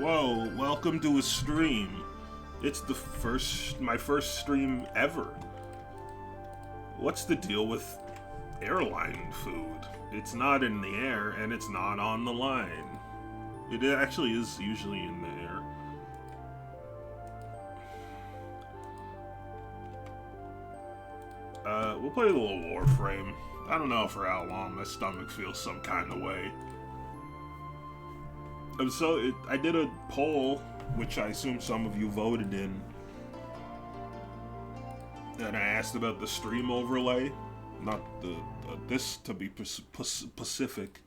Whoa, welcome to a stream. It's my first stream ever. What's the deal with airline food? It's not in the air and it's not on the line. It actually is usually in the air. We'll play a little Warframe. I don't know for how long. My stomach feels some kind of way. I did a poll, which I assume some of you voted in, and I asked about the stream overlay, not this to be specific,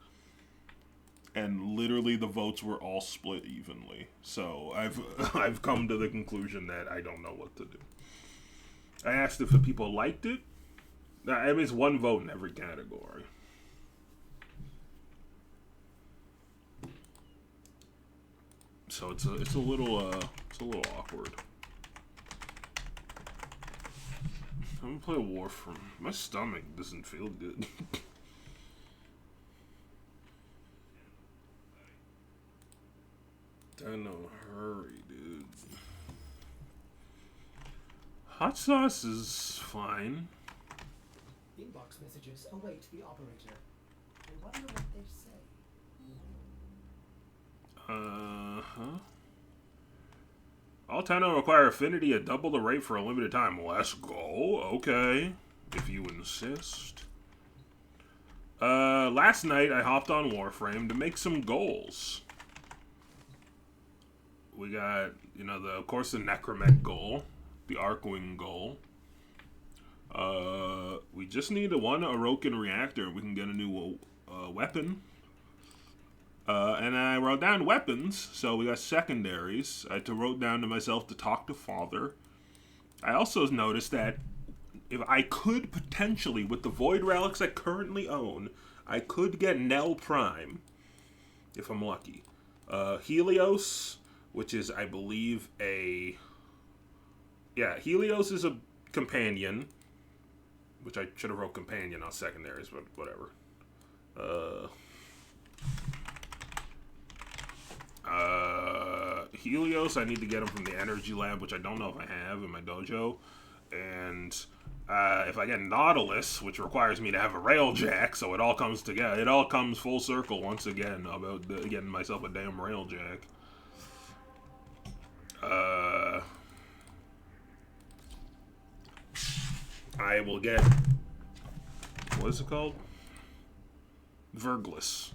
and literally the votes were all split evenly. So I've come to the conclusion that I don't know what to do. I asked if the people liked it. I mean, it's one vote in every category. So it's a little awkward. I'm gonna play Warframe. My stomach doesn't feel good. In a hurry, dude. Hot sauce is fine. Inbox messages await the operator. I wonder what they say. All Tenno require affinity at double the rate for a limited time. Let's go. Okay. If you insist. Last night I hopped on Warframe to make some goals. We got, of course, the Necromech goal. The Arcwing goal. We just need one Orokin reactor. We can get a new weapon. And I wrote down weapons, so we got secondaries. I wrote down to myself to talk to Father. I also noticed that if I could potentially, with the Void Relics I currently own, I could get Nell Prime, if I'm lucky. Helios, which is, I believe, Helios is a companion, which I should have wrote companion, not secondaries, but whatever. Helios, I need to get him from the Energy Lab, which I don't know if I have in my dojo. And if I get Nautilus, which requires me to have a Railjack, so it all comes together. It all comes full circle once again about getting myself a damn Railjack. I will get... What is it called? Verglis,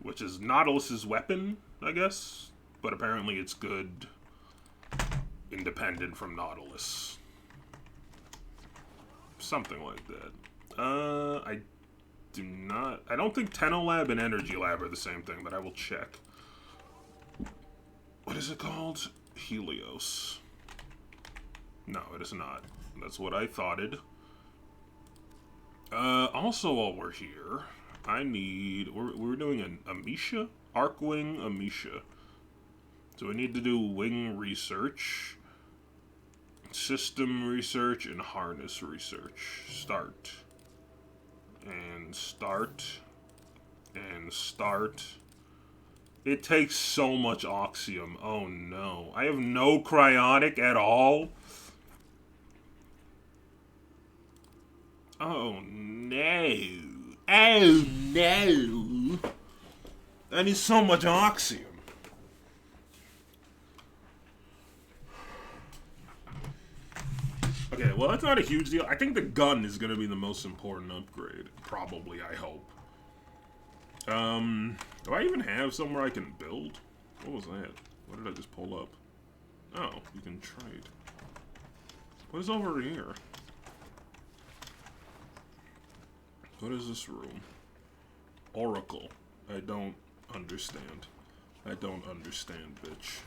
which is Nautilus's weapon, I guess. But apparently it's good independent from Nautilus. Something like that. I don't think Tenno Lab and Energy Lab are the same thing, but I will check. What is it called? Helios. No, it is not. That's what I thoughted. Also, while we're here, we're doing an Amisha? Arcwing Amisha. So we need to do wing research, system research, and harness research. Start. And start. And start. It takes so much oxium. Oh no. I have no cryonic at all. Oh no. Oh no. I need so much oxium. Okay, well, that's not a huge deal. I think the gun is going to be the most important upgrade. Probably, I hope. Do I even have somewhere I can build? What was that? What did I just pull up? Oh, you can trade. What is over here? What is this room? Oracle. I don't understand. I don't understand, bitch.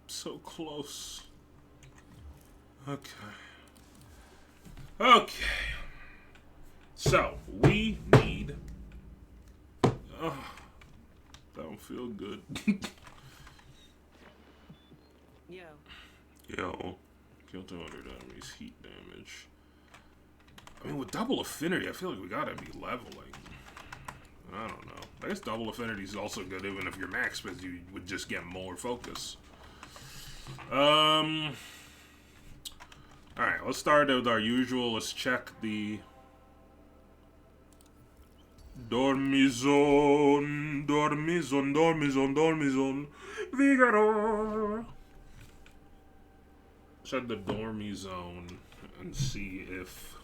So close. Okay. Okay. So, we need... Oh, don't feel good. Yo. Yo. Kill 200 enemies, heat damage. I mean, with double affinity, I feel like we gotta be leveling. I don't know. I guess double affinity is also good even if you're max, because you would just get more focus. Alright, let's start with our usual. Let's check the Dormizon, Dormizon, Dormizon, Dormizon, Figaro. Check the Dormizone and see if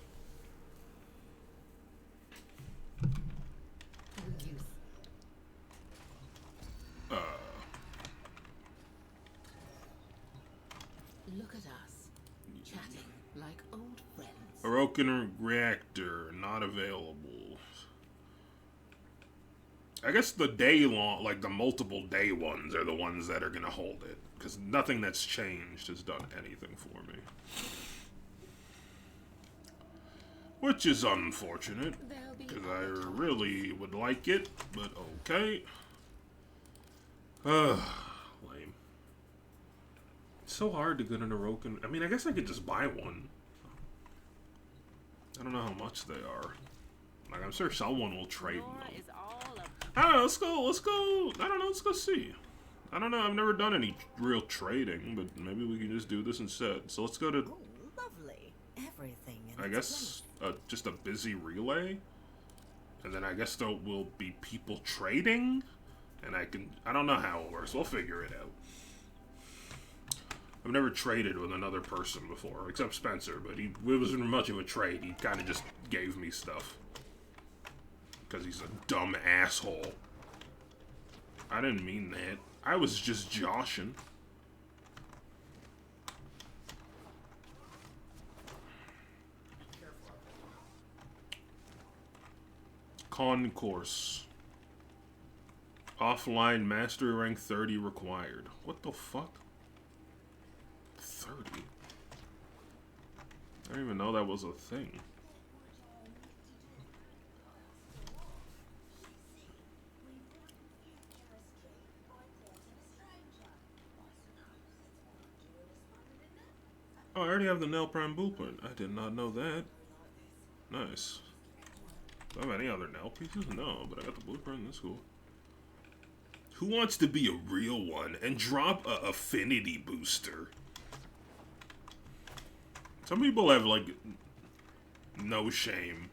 Look at us, chatting like old friends. Orokin reactor not available. I guess the day long, like the multiple day ones, are the ones that are gonna hold it, because nothing that's changed has done anything for me, which is unfortunate, because I really would like it, but okay. Lame. It's so hard to get an Orokin. I mean, I guess I could just buy one. I don't know how much they are. Like, I'm sure someone will trade them. I don't know, let's go, I don't know, let's go see. I don't know, I've never done any real trading, but maybe we can just do this instead. So let's go to... Oh, lovely. Everything in I guess, just a busy relay. And then I guess there will be people trading. And I don't know how it works, we'll figure it out. I've never traded with another person before, except Spencer, but it wasn't much of a trade, he kind of just gave me stuff. Because he's a dumb asshole. I didn't mean that. I was just joshing. Concourse. Offline mastery rank 30 required. What the fuck? 30? I didn't even know that was a thing. Oh, I already have the Nail Prime blueprint. I did not know that. Nice. Do I have any other nail pieces? No, but I got the blueprint. That's cool. Who wants to be a real one and drop a affinity booster? Some people have, like, no shame.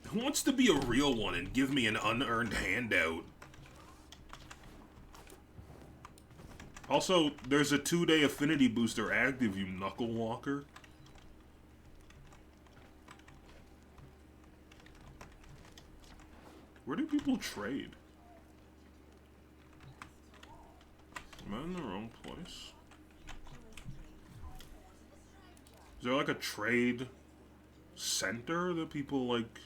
Who wants to be a real one and give me an unearned handout? Also, there's a 2-day affinity booster active, you knuckle walker. Where do people trade? Am I in the wrong place? Is there like a trade center that people like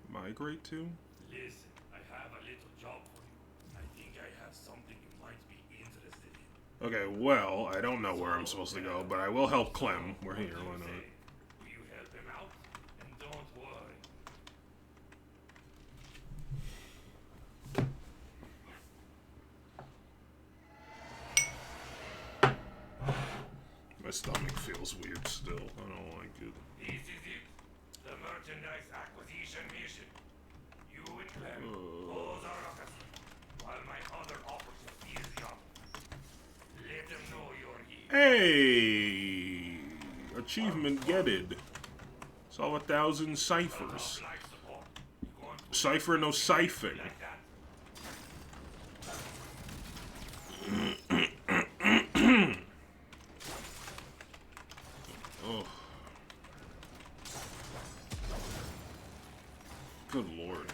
migrate to? Listen, I have a little job for you. I think I have something you might be interested in. Okay, well, I don't know where I'm supposed to go, but I will help Clem. We're here, why not? Will you help him out? And don't worry. My stomach feels weird still. I don't like it. This is it. The merchandise acquisition mission. You and Clem, close our office, while my other officer sees the office. Let them know you're here. Hey! Achievement getted. Solve 1,000 ciphers. Life support. You going to Cipher no siphoning. like that? Oh. Good lord.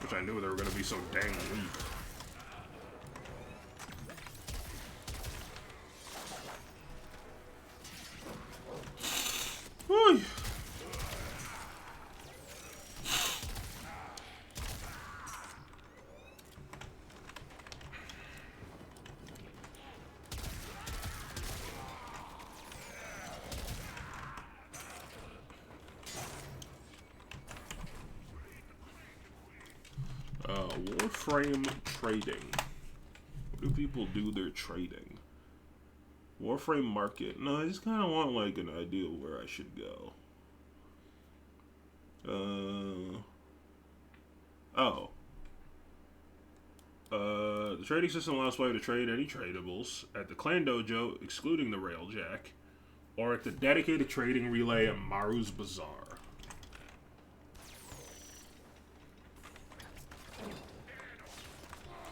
Wish I knew they were gonna be so dang weak. Whew. Warframe trading. What do people do their trading? Warframe market. No, I just kind of want like an idea of where I should go. Oh. The trading system allows players to trade any tradables at the clan dojo, excluding the railjack, or at the dedicated trading relay at Maru's Bazaar.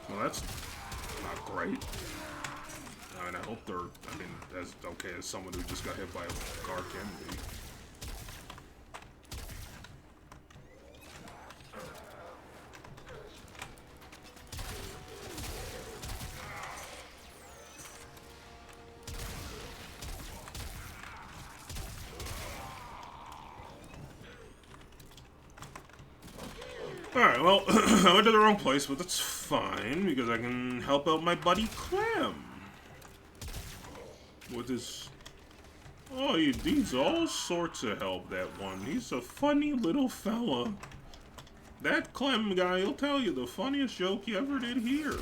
Well, that's not great. I mean, I hope they're, I mean, as okay as someone who just got hit by a car can be. Alright, well, I went to the wrong place, but that's fine, because I can help out my buddy Clam. With his... Oh, he needs all sorts of help, that one. He's a funny little fella. That Clem guy, he'll tell you the funniest joke he ever did here.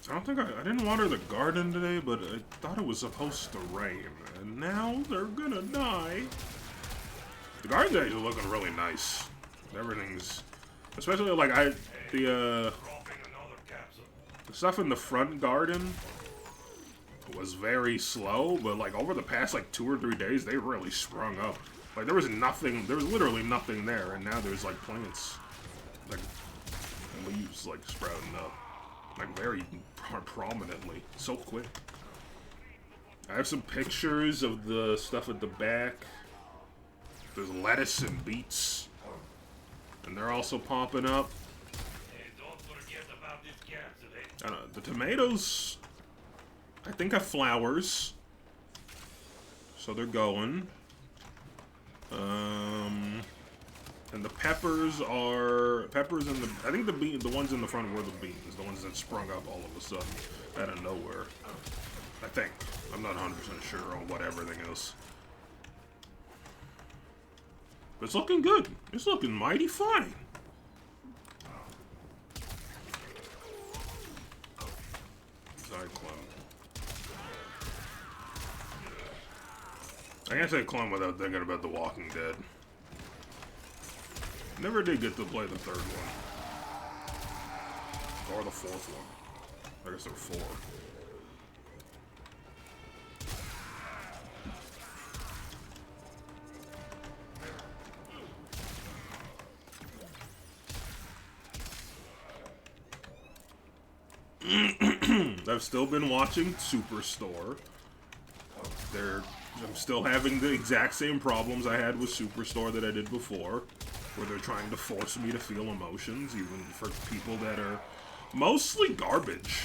I don't think I didn't water the garden today, but I thought it was supposed to rain. And now they're gonna die. The garden's actually looking really nice. Everything's... Especially, like, the stuff in the front garden was very slow, but, like, over the past, like, 2 or 3 days, they really sprung up. Like, there was literally nothing there, and now there's, like, plants, like, leaves, like, sprouting up. Like, very prominently. So quick. I have some pictures of the stuff at the back. There's lettuce and beets. And they're also popping up. Hey, don't forget about this capsule, I don't know, the tomatoes, I think, have flowers. So they're going. And the peppers are... Peppers and the... I think the ones in the front were the beans. The ones that sprung up all of a sudden out of nowhere. I think. I'm not 100% sure on what everything is. But it's looking good. It's looking mighty fine. Sorry, Clone. I can't say Clone without thinking about The Walking Dead. Never did get to play the 3rd one. Or the 4th one. I guess there were 4. I've still been watching Superstore. I'm still having the exact same problems I had with Superstore that I did before, where they're trying to force me to feel emotions, even for people that are mostly garbage.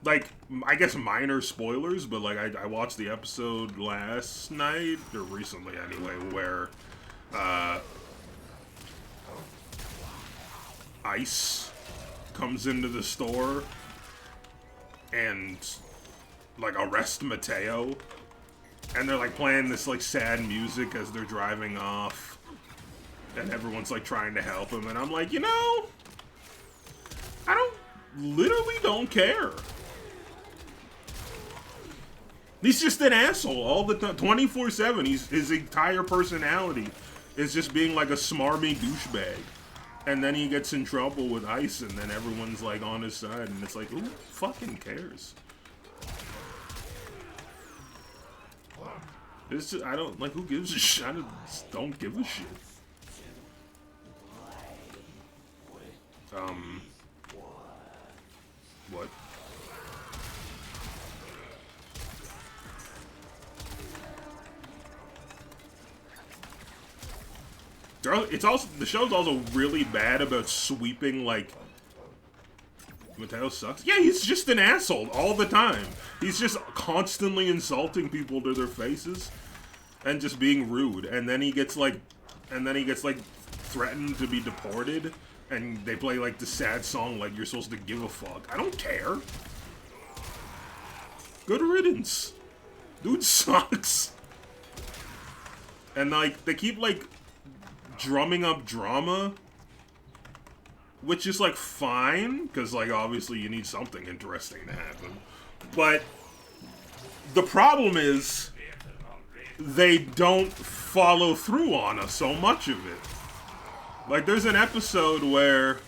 Like, I guess minor spoilers, but like I watched the episode last night, or recently anyway, where Ice comes into the store and like arrest Mateo, and they're like playing this like sad music as they're driving off, and everyone's like trying to help him, and I'm like, you know, I literally don't care. He's just an asshole all the time, 24/7. His entire personality is just being like a smarmy douchebag. And then he gets in trouble with Ice, and then everyone's like on his side, and it's like, who fucking cares? It's just, I don't, like, who gives a shit? I just don't give a shit. What? It's also, the show's also really bad about sweeping, like, Mateo sucks. Yeah, he's just an asshole all the time. He's just constantly insulting people to their faces and just being rude. And then he gets like threatened to be deported, and they play like the sad song like you're supposed to give a fuck. I don't care. Good riddance. Dude sucks. And, like, they keep, like, drumming up drama. Which is, like, fine. Because, like, obviously you need something interesting to happen. But the problem is they don't follow through on us so much of it. Like, there's an episode where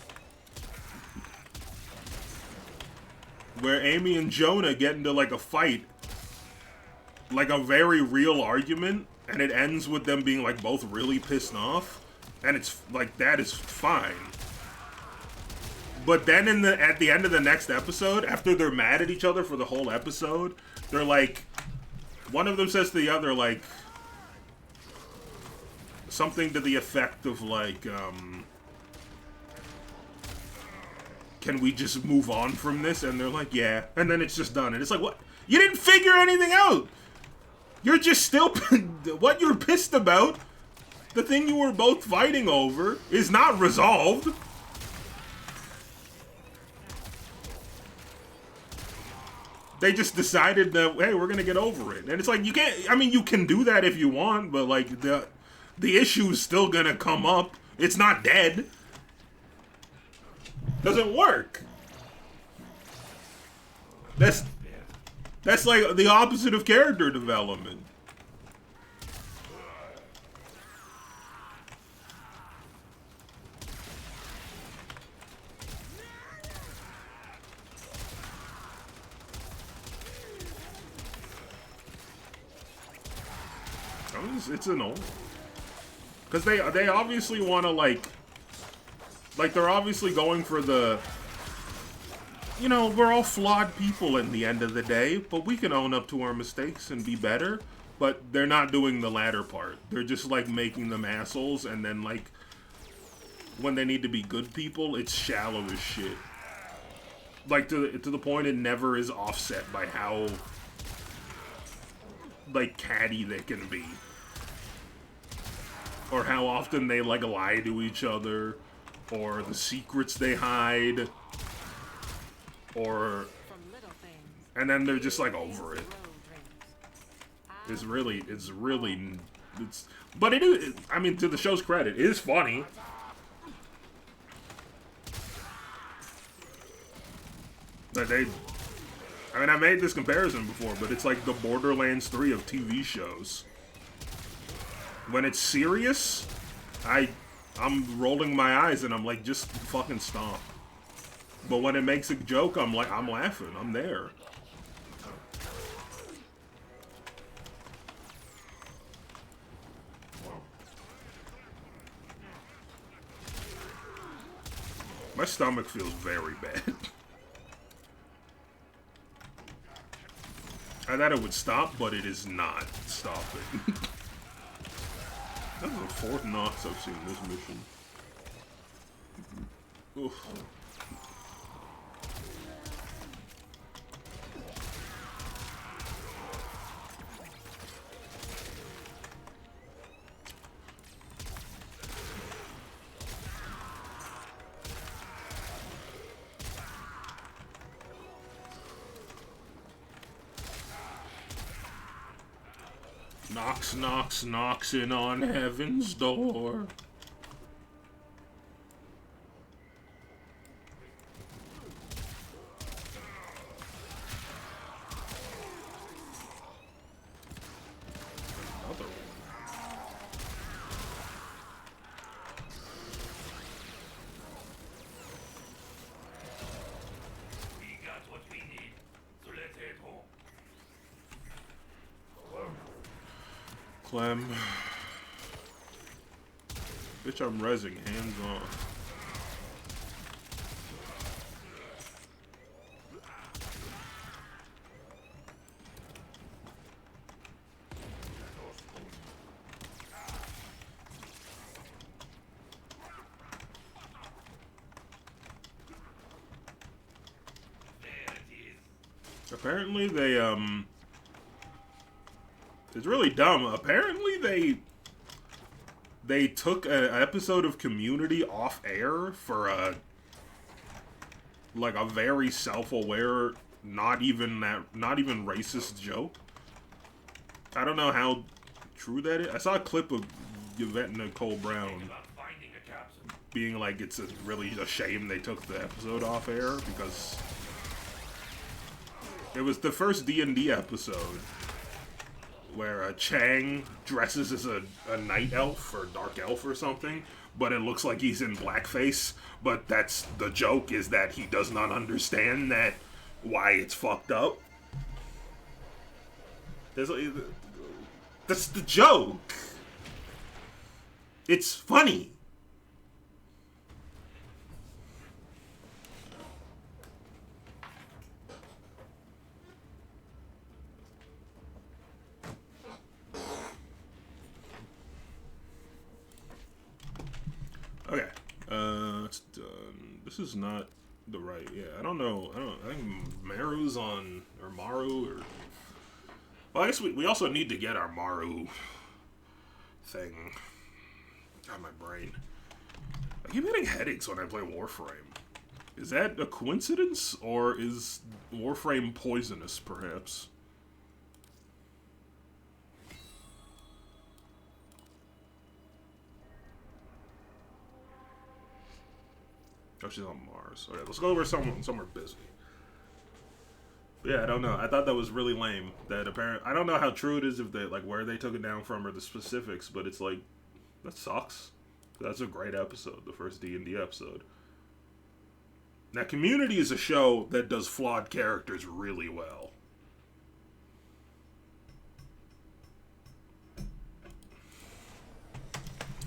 Amy and Jonah get into, like, a fight. Like, a very real argument. And it ends with them being, like, both really pissed off. And it's, like, that is fine. But then at the end of the next episode, after they're mad at each other for the whole episode, they're like, one of them says to the other, like, something to the effect of, like, can we just move on from this? And they're like, yeah. And then it's just done. And it's like, what? You didn't figure anything out! You're just still... what you're pissed about, the thing you were both fighting over, is not resolved. They just decided that, hey, we're gonna get over it. And it's like, you can't... I mean, you can do that if you want, but, like, the issue is still gonna come up. It's not dead. Doesn't work. That's like the opposite of character development. It's annoying. Because they obviously want to, like, they're obviously going for the, you know, we're all flawed people in the end of the day, but we can own up to our mistakes and be better. But they're not doing the latter part. They're just, like, making them assholes, and then, like, when they need to be good people, it's shallow as shit. Like, to the point it never is offset by how, like, catty they can be. Or how often they, like, lie to each other. Or the secrets they hide. Or... and then they're just, like, over it. It's really... but it is... I mean, to the show's credit, it is funny. But I mean, I made this comparison before, but it's like the Borderlands 3 of TV shows. When it's serious, I'm rolling my eyes and I'm like, just fucking stop. But when it makes a joke, I'm like, I'm laughing. I'm there. My stomach feels very bad. I thought it would stop, but it is not stopping. That's the fourth Nox I've seen this mission. Oof. Knocks on heaven's door. Another one. We got what we need, so let's head home. Clem. Bitch, I'm rezzing, hands on. Apparently they, it's really dumb. Apparently they took an episode of Community off air for like a very self-aware not even racist joke. I don't know how true that is. I saw a clip of Yvette Nicole Brown About finding a capsule. being like it's really a shame they took the episode off air because it was the first D&D episode where Chang dresses as a night elf or dark elf or something, but it looks like he's in blackface. But that's the joke, is that he does not understand that why it's fucked up. That's the joke. It's funny. Okay, it's done. This is not the right. Yeah, I don't know. I think Maru's on, or Maru, or. Well, I guess we also need to get our Maru thing. God, my brain. I keep getting headaches when I play Warframe. Is that a coincidence, or is Warframe poisonous, perhaps? Oh, she's on Mars. Okay, let's go over somewhere busy. Yeah, I don't know. I thought that was really lame. That I don't know how true it is, if they like where they took it down from or the specifics, but it's like that sucks. That's a great episode, the first D&D episode. Now, Community is a show that does flawed characters really well.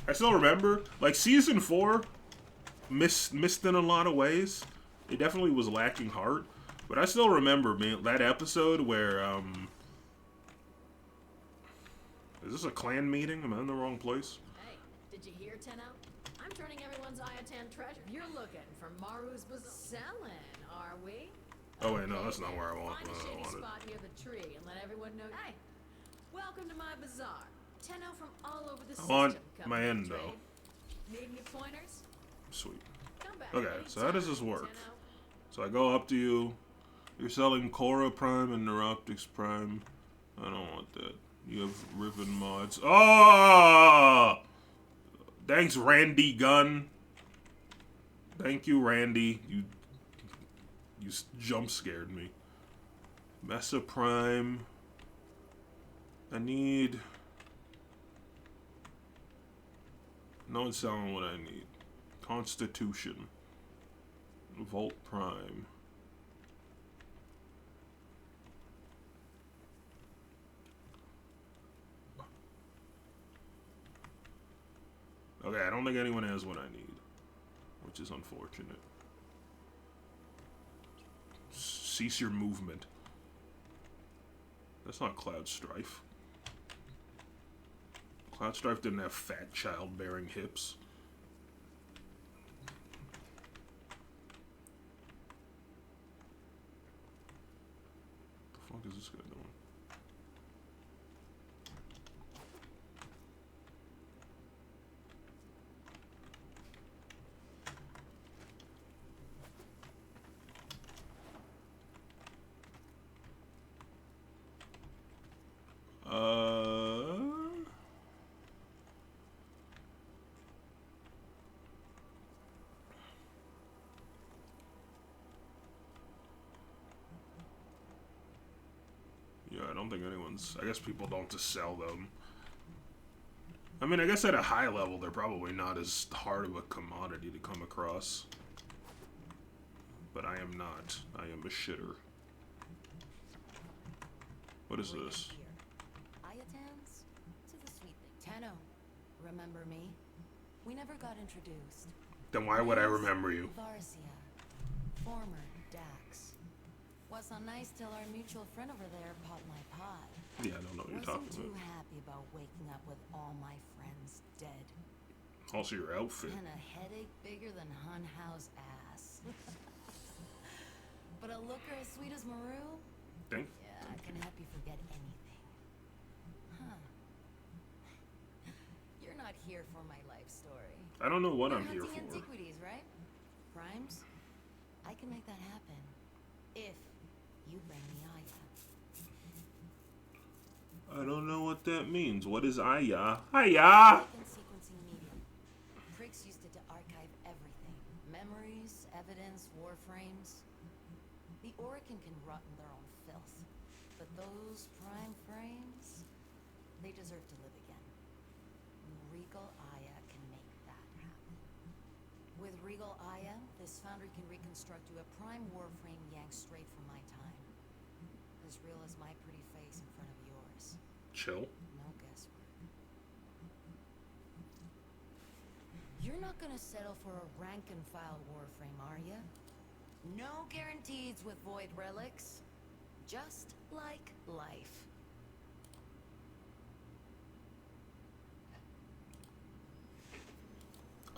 I still remember, like, season 4 missed in a lot of ways. It definitely was lacking heart. But I still remember, man, that episode where, is this a clan meeting? Am I in the wrong place? Hey, did you hear, Tenno? I'm turning everyone's Iatan treasure. You're looking for Maru's Bazaar. Selling, are we? Oh, wait, no, that's not where I want Find a shady it. spot near the tree and let everyone know. Hey, welcome to my bazaar. Tenno from all over the system. I want come my to endo. trade. Need any pointers? Sweet. Come back Okay, anytime, so how does this work? Tenno. So I go up to you. You're selling Korra Prime and Neuroptics Prime. I don't want that. You have Riven mods. Oh! Thanks, Randy Gunn. Thank you, Randy. You jump scared me. Mesa Prime. I need. No one's selling what I need. Constitution. Volt Prime. Okay, I don't think anyone has what I need, which is unfortunate. Cease your movement. That's not Cloud Strife. Cloud Strife didn't have fat childbearing hips. What the fuck is this guy doing? Yeah, I don't think anyone's. I guess people don't just sell them. I mean, I guess at a high level, they're probably not as hard of a commodity to come across. But I am not. I am a shitter. What is this? Iatans? To the sweet thing. Tenno, remember me? We never got introduced. Then why would I remember you? Varsia, former Dax. Was not nice till our mutual friend over there popped my pod. Yeah, I don't know what you're Wasn't talking too about. happy about waking up with all my friends dead. Also, your outfit. And a headache bigger than Hun Hao's ass. But a looker as sweet as Maru? Think. Yeah, I can help you forget anything. Huh. You're not here for my life story. I don't know what You're I'm here hunting for. antiquities, right? Primes? I can make that happen. If you bring me Aya. I don't know what that means. What is Aya? Aya! Open sequencing medium. Prigs used it to archive everything. Memories, evidence, warframes. The Orokin can rot in their own filth. But those prime frames, they deserve to live again. And Regal Aya can make that happen. With Regal Aya, this foundry can reconstruct you a prime warframe yanked straight from my time. As real as my pretty face in front of yours. Chill. No guesswork. You're not gonna settle for a rank and file warframe, are ya? No guarantees with void relics. Just like life.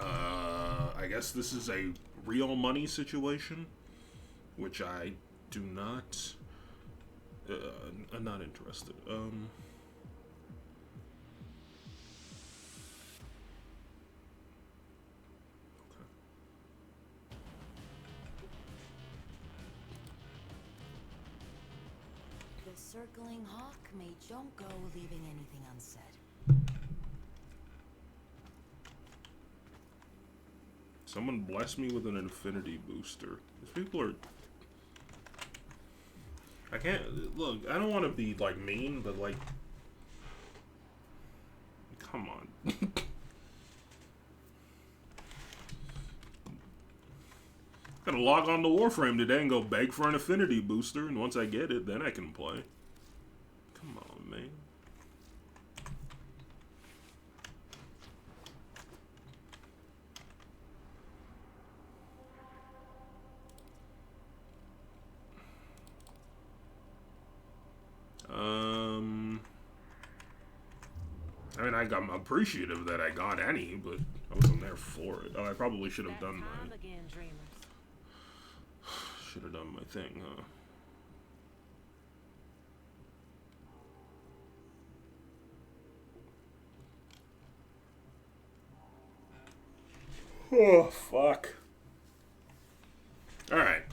I guess this is a real money situation, which I do not. I'm not interested. The circling hawk may Jonko, leaving anything unsaid. Someone bless me with an infinity booster. These people are. I can't. Look, I don't want to be, like, mean, but, like. Come on. Gotta log on to Warframe today and go beg for an affinity booster, and once I get it, then I can play. Come on, man. I mean, I'm appreciative that I got any, but I wasn't there for it. Oh, I probably should have done my... Should have done my thing, huh? Oh, fuck. Alright.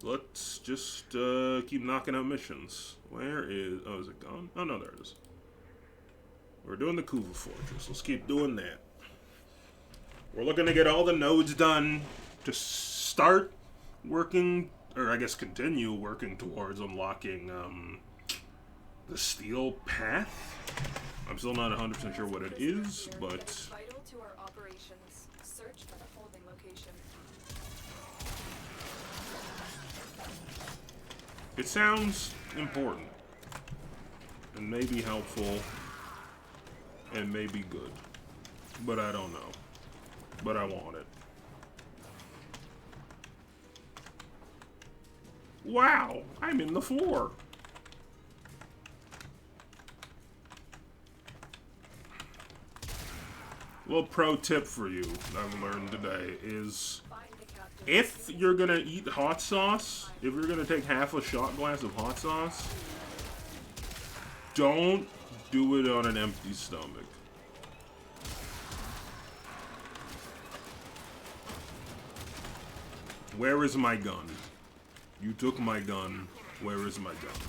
Let's just keep knocking out missions. Where is... Oh, is it gone? Oh, no, there it is. We're doing the Kuva Fortress. Let's keep doing that. We're looking to get all the nodes done to start working, or I guess continue working towards unlocking the Steel Path. I'm still not 100% sure what it is, but... Vital to our operations. Search for the holding location. It sounds important. And maybe helpful. And maybe good. But I don't know. But I want it. Wow! I'm in the floor! Little pro tip for you that I've learned today is if you're gonna eat hot sauce, if you're gonna take half a shot glass of hot sauce, don't do it on an empty stomach. Where is my gun? You took my gun. Where is my gun?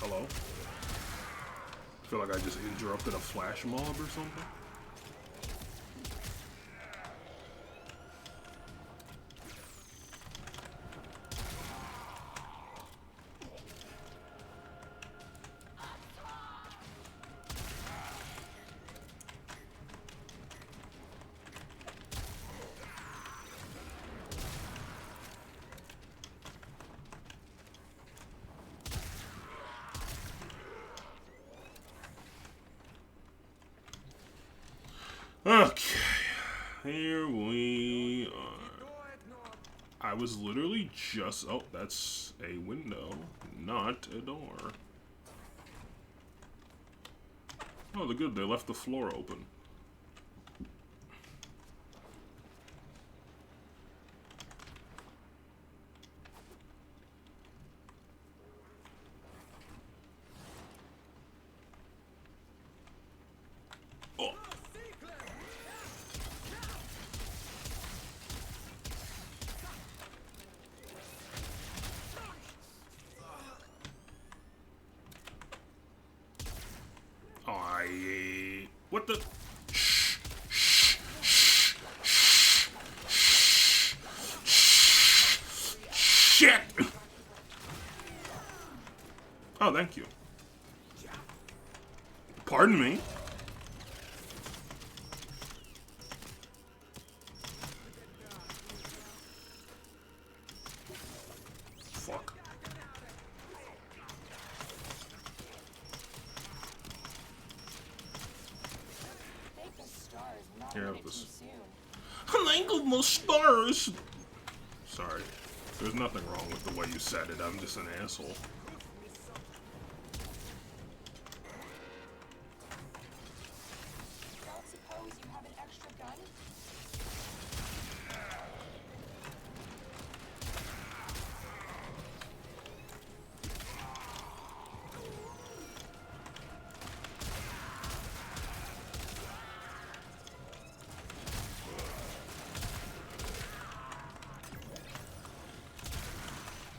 Hello? I feel like I just interrupted a flash mob or something. Okay, here we are. I was literally just... Oh, that's a window, not a door. Oh, they're good. They left the floor open. Oh. What the? Shh, shh, shh, shh, shh, shit! Oh, thank you. Pardon me? Fuck. Here, have this. I think my stars. Sorry. There's nothing wrong with the way you said it. I'm just an asshole. Don't suppose you have an extra gun?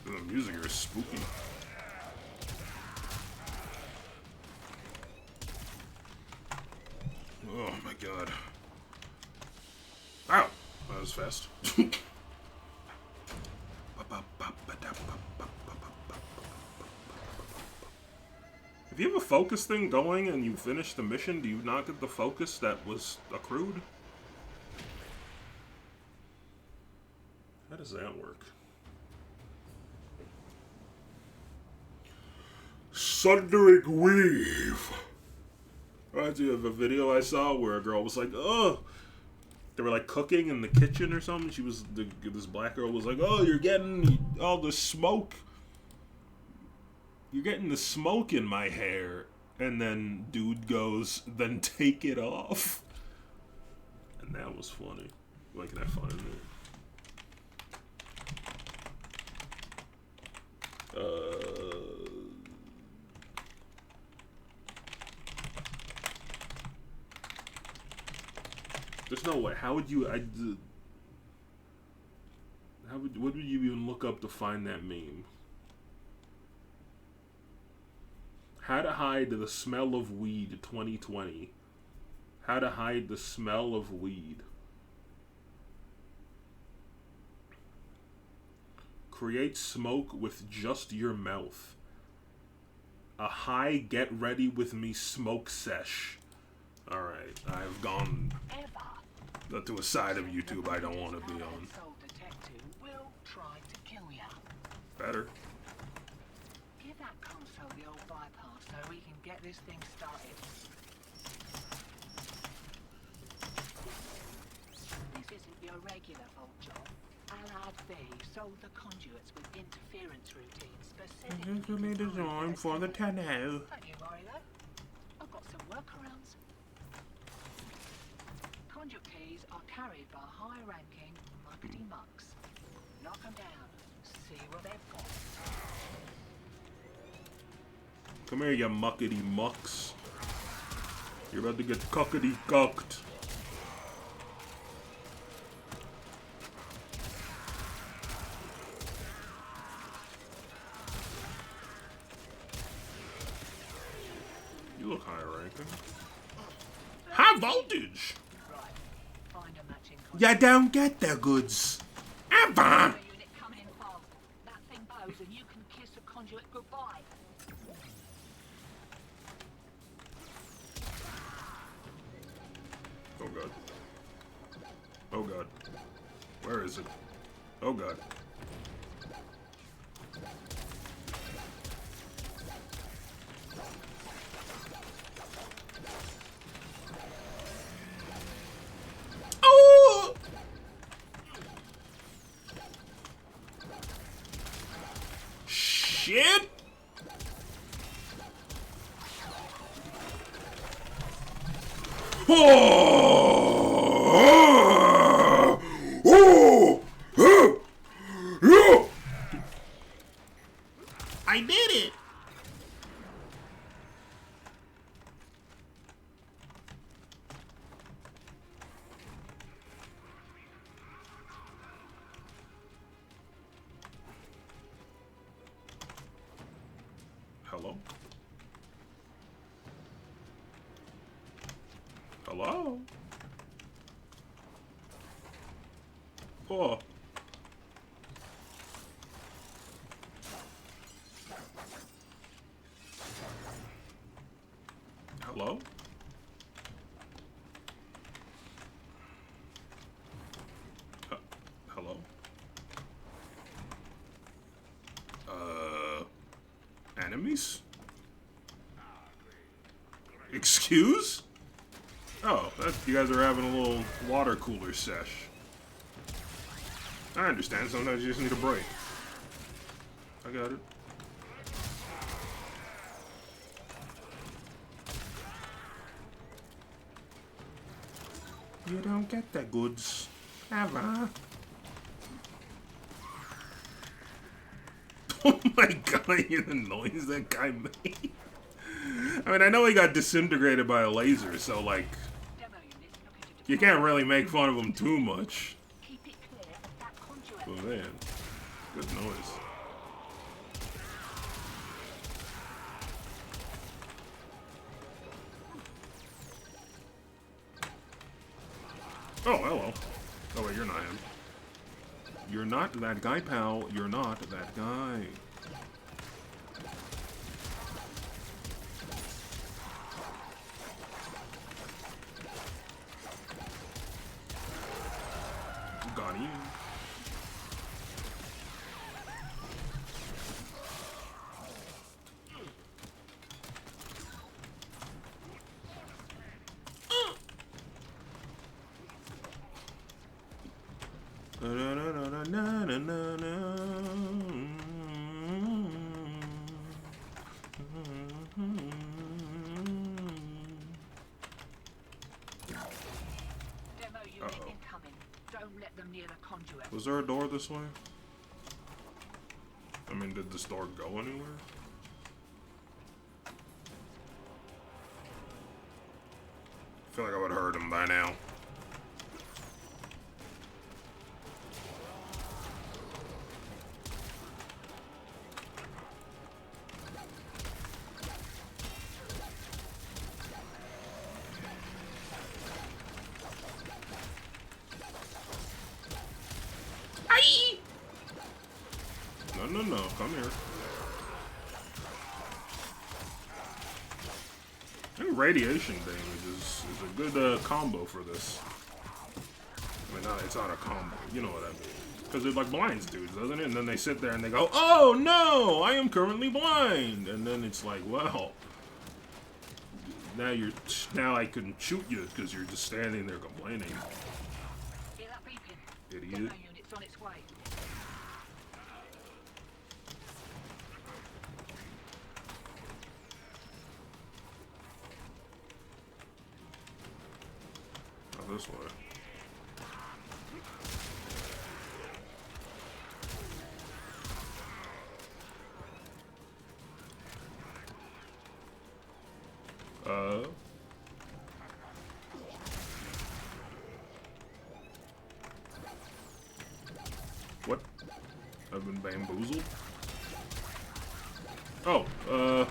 The music here is spooky. Oh my god. Ow! That was fast. If you have a focus thing going and you finish the mission, do you not get the focus that was accrued? How does that work? Sundering Weave. Reminds me of a video I saw where a girl was like, oh, they were like cooking in the kitchen or something. She was, this black girl was like, oh, you're getting all the smoke. You're getting the smoke in my hair. And then dude goes, then take it off. And that was funny. Where can I find it? There's no way. How would you? What would you even look up to find that meme? How to hide the smell of weed 2020. How to hide the smell of weed. Create smoke with just your mouth. A high get ready with me smoke sesh. Alright, I've gone to a side of YouTube I don't want to be on. Better. Give that console the old bypass so we can get this thing started. This isn't your regular vault job. Allard B sold the conduits with interference routines specifically designed for the tunnel. Don't you worry though. I've got some workarounds. Conduit keys are carried by high-ranking muckety mucks. Knock them down. See what they've got. Come here, you muckety mucks. You're about to get cockety cocked. You look higher ranking. High voltage! Right. Find a matching You don't get the goods. Ever! unit coming in fast. That thing bows and you can kiss the conduit goodbye. Oh god. Oh god. Where is it? Oh god. Oh! shit! Oh! Oh! Oh! I did it! Hello? Hello? Oh. Hello? Hello? Enemies? Excuse? Oh, you guys are having a little water cooler sesh. I understand, sometimes you just need a break. I got it. You don't get the goods, ever. Oh my god, the noise that guy made. I mean, I know he got disintegrated by a laser, so, like, you can't really make fun of him too much. Oh, man. Good noise. Oh, hello. Oh, wait, you're not him. You're not that guy, pal. You're not that guy. Got you. Was there a door this way? I mean, did this door go anywhere? I feel like I would have heard him by now. No, come here. I think radiation damage is a good combo for this. I mean, it's not a combo, you know what I mean. Because it like blinds dudes, doesn't it? And then they sit there and they go, oh no, I am currently blind. And then it's like, well, now I can shoot you because you're just standing there complaining. Idiot. This way. What? I've been bamboozled? Oh, oh.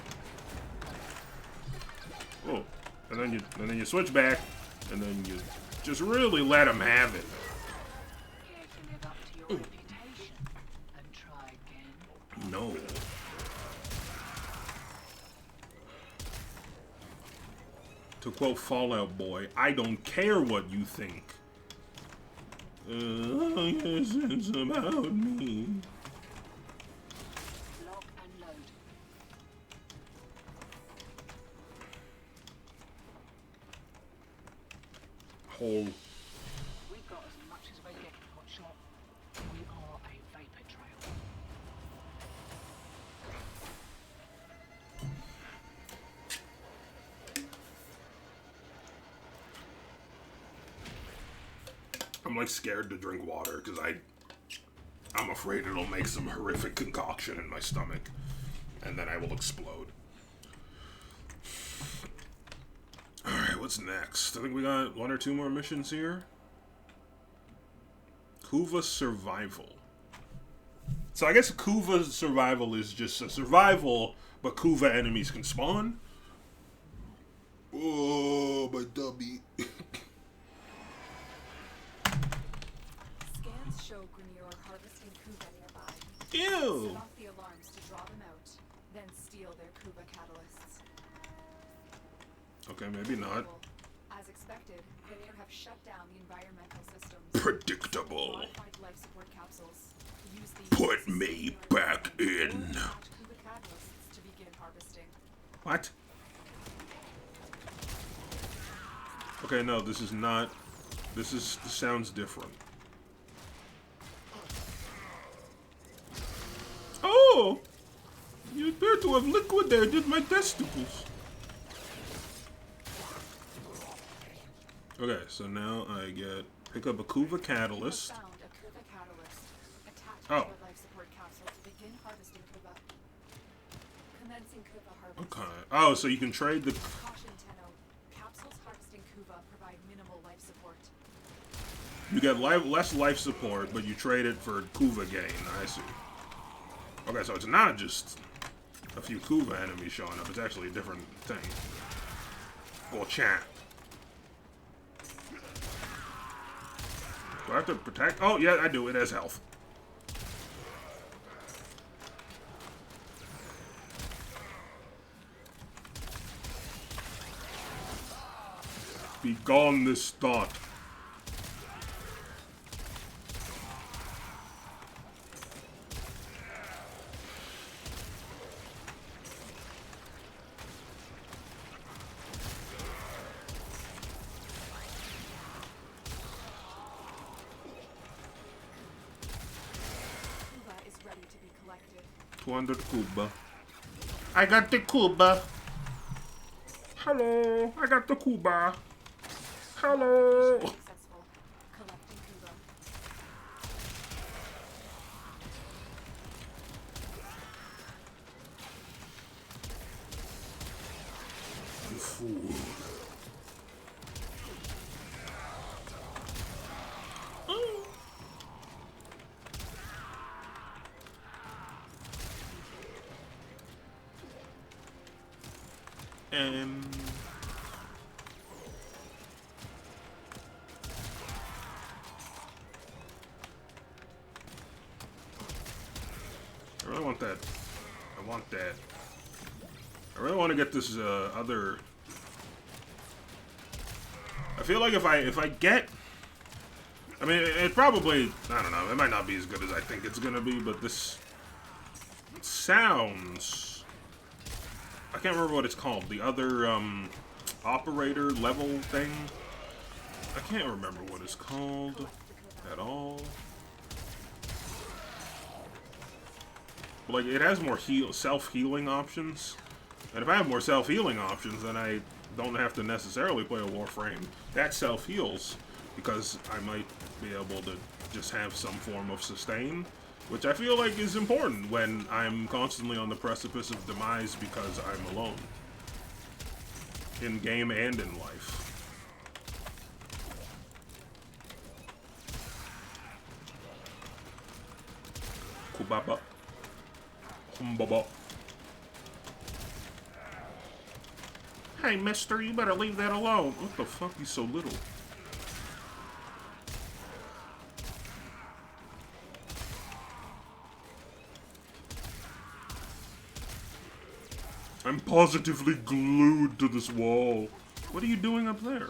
And then you switch back, and then you just really let him have it. No. To quote Fallout Boy, I don't care what you think. Yes, it's about me. Lock and load. Hole. We've got as much as we get, hotshot. We are a vapor trail. I'm like scared to drink water because I'm afraid it'll make some horrific concoction in my stomach, and then I will explode. All right, what's next? I think we got 1 or 2 more missions here. Kuva Survival. So I guess Kuva Survival is just a survival, but Kuva enemies can spawn. Oh, my dummy. Scans show Grenier are harvesting Kuba nearby. Ew. Set off the alarms to draw them out, then steal their Kuba catalysts. Okay, maybe not. As expected, Grenier have shut down the environmental systems. Predictable. Modified life support capsules. Use these Put me back in. Kuba catalysts to begin harvesting. What? Okay, no, this is not. This sounds different. Oh! You appear to have liquidated my testicles. Okay, so now I get pick up a Kuva catalyst. Found a Kuba catalyst. Attach Oh. Kuba life support capsule to begin harvesting Kuba. Commencing Kuba harvest. Okay. Oh, so you can trade the. Caution, Tenno. Capsules harvesting Kuba provide minimal life support. You get less life support, but you trade it for Kuva gain. I see. Okay, so it's not just a few Kuva enemies showing up. It's actually a different thing. Well, chat. Do I have to protect? Oh, yeah, I do. It has health. Be gone this thought. Kuba is ready to be collected. 200 Kuba. I got the Kuba. Hello, I got the Kuba. Hello. Successful. Collecting Kuba. You fool. I really want that. I want that. I really want to get this other. I feel like if I get. I mean, it probably. I don't know. It might not be as good as I think it's gonna be, but this sounds. I can't remember what it's called. The other operator level thing. I can't remember what it's called at all. But like, it has more self-healing options. And if I have more self-healing options, then I don't have to necessarily play a Warframe. That self-heals, because I might be able to just have some form of sustain, which I feel like is important when I'm constantly on the precipice of demise because I'm alone. In game and in life. Kubaba. Humbaba. Hey, mister, you better leave that alone. What the fuck? He's so little. I'm positively glued to this wall. What are you doing up there?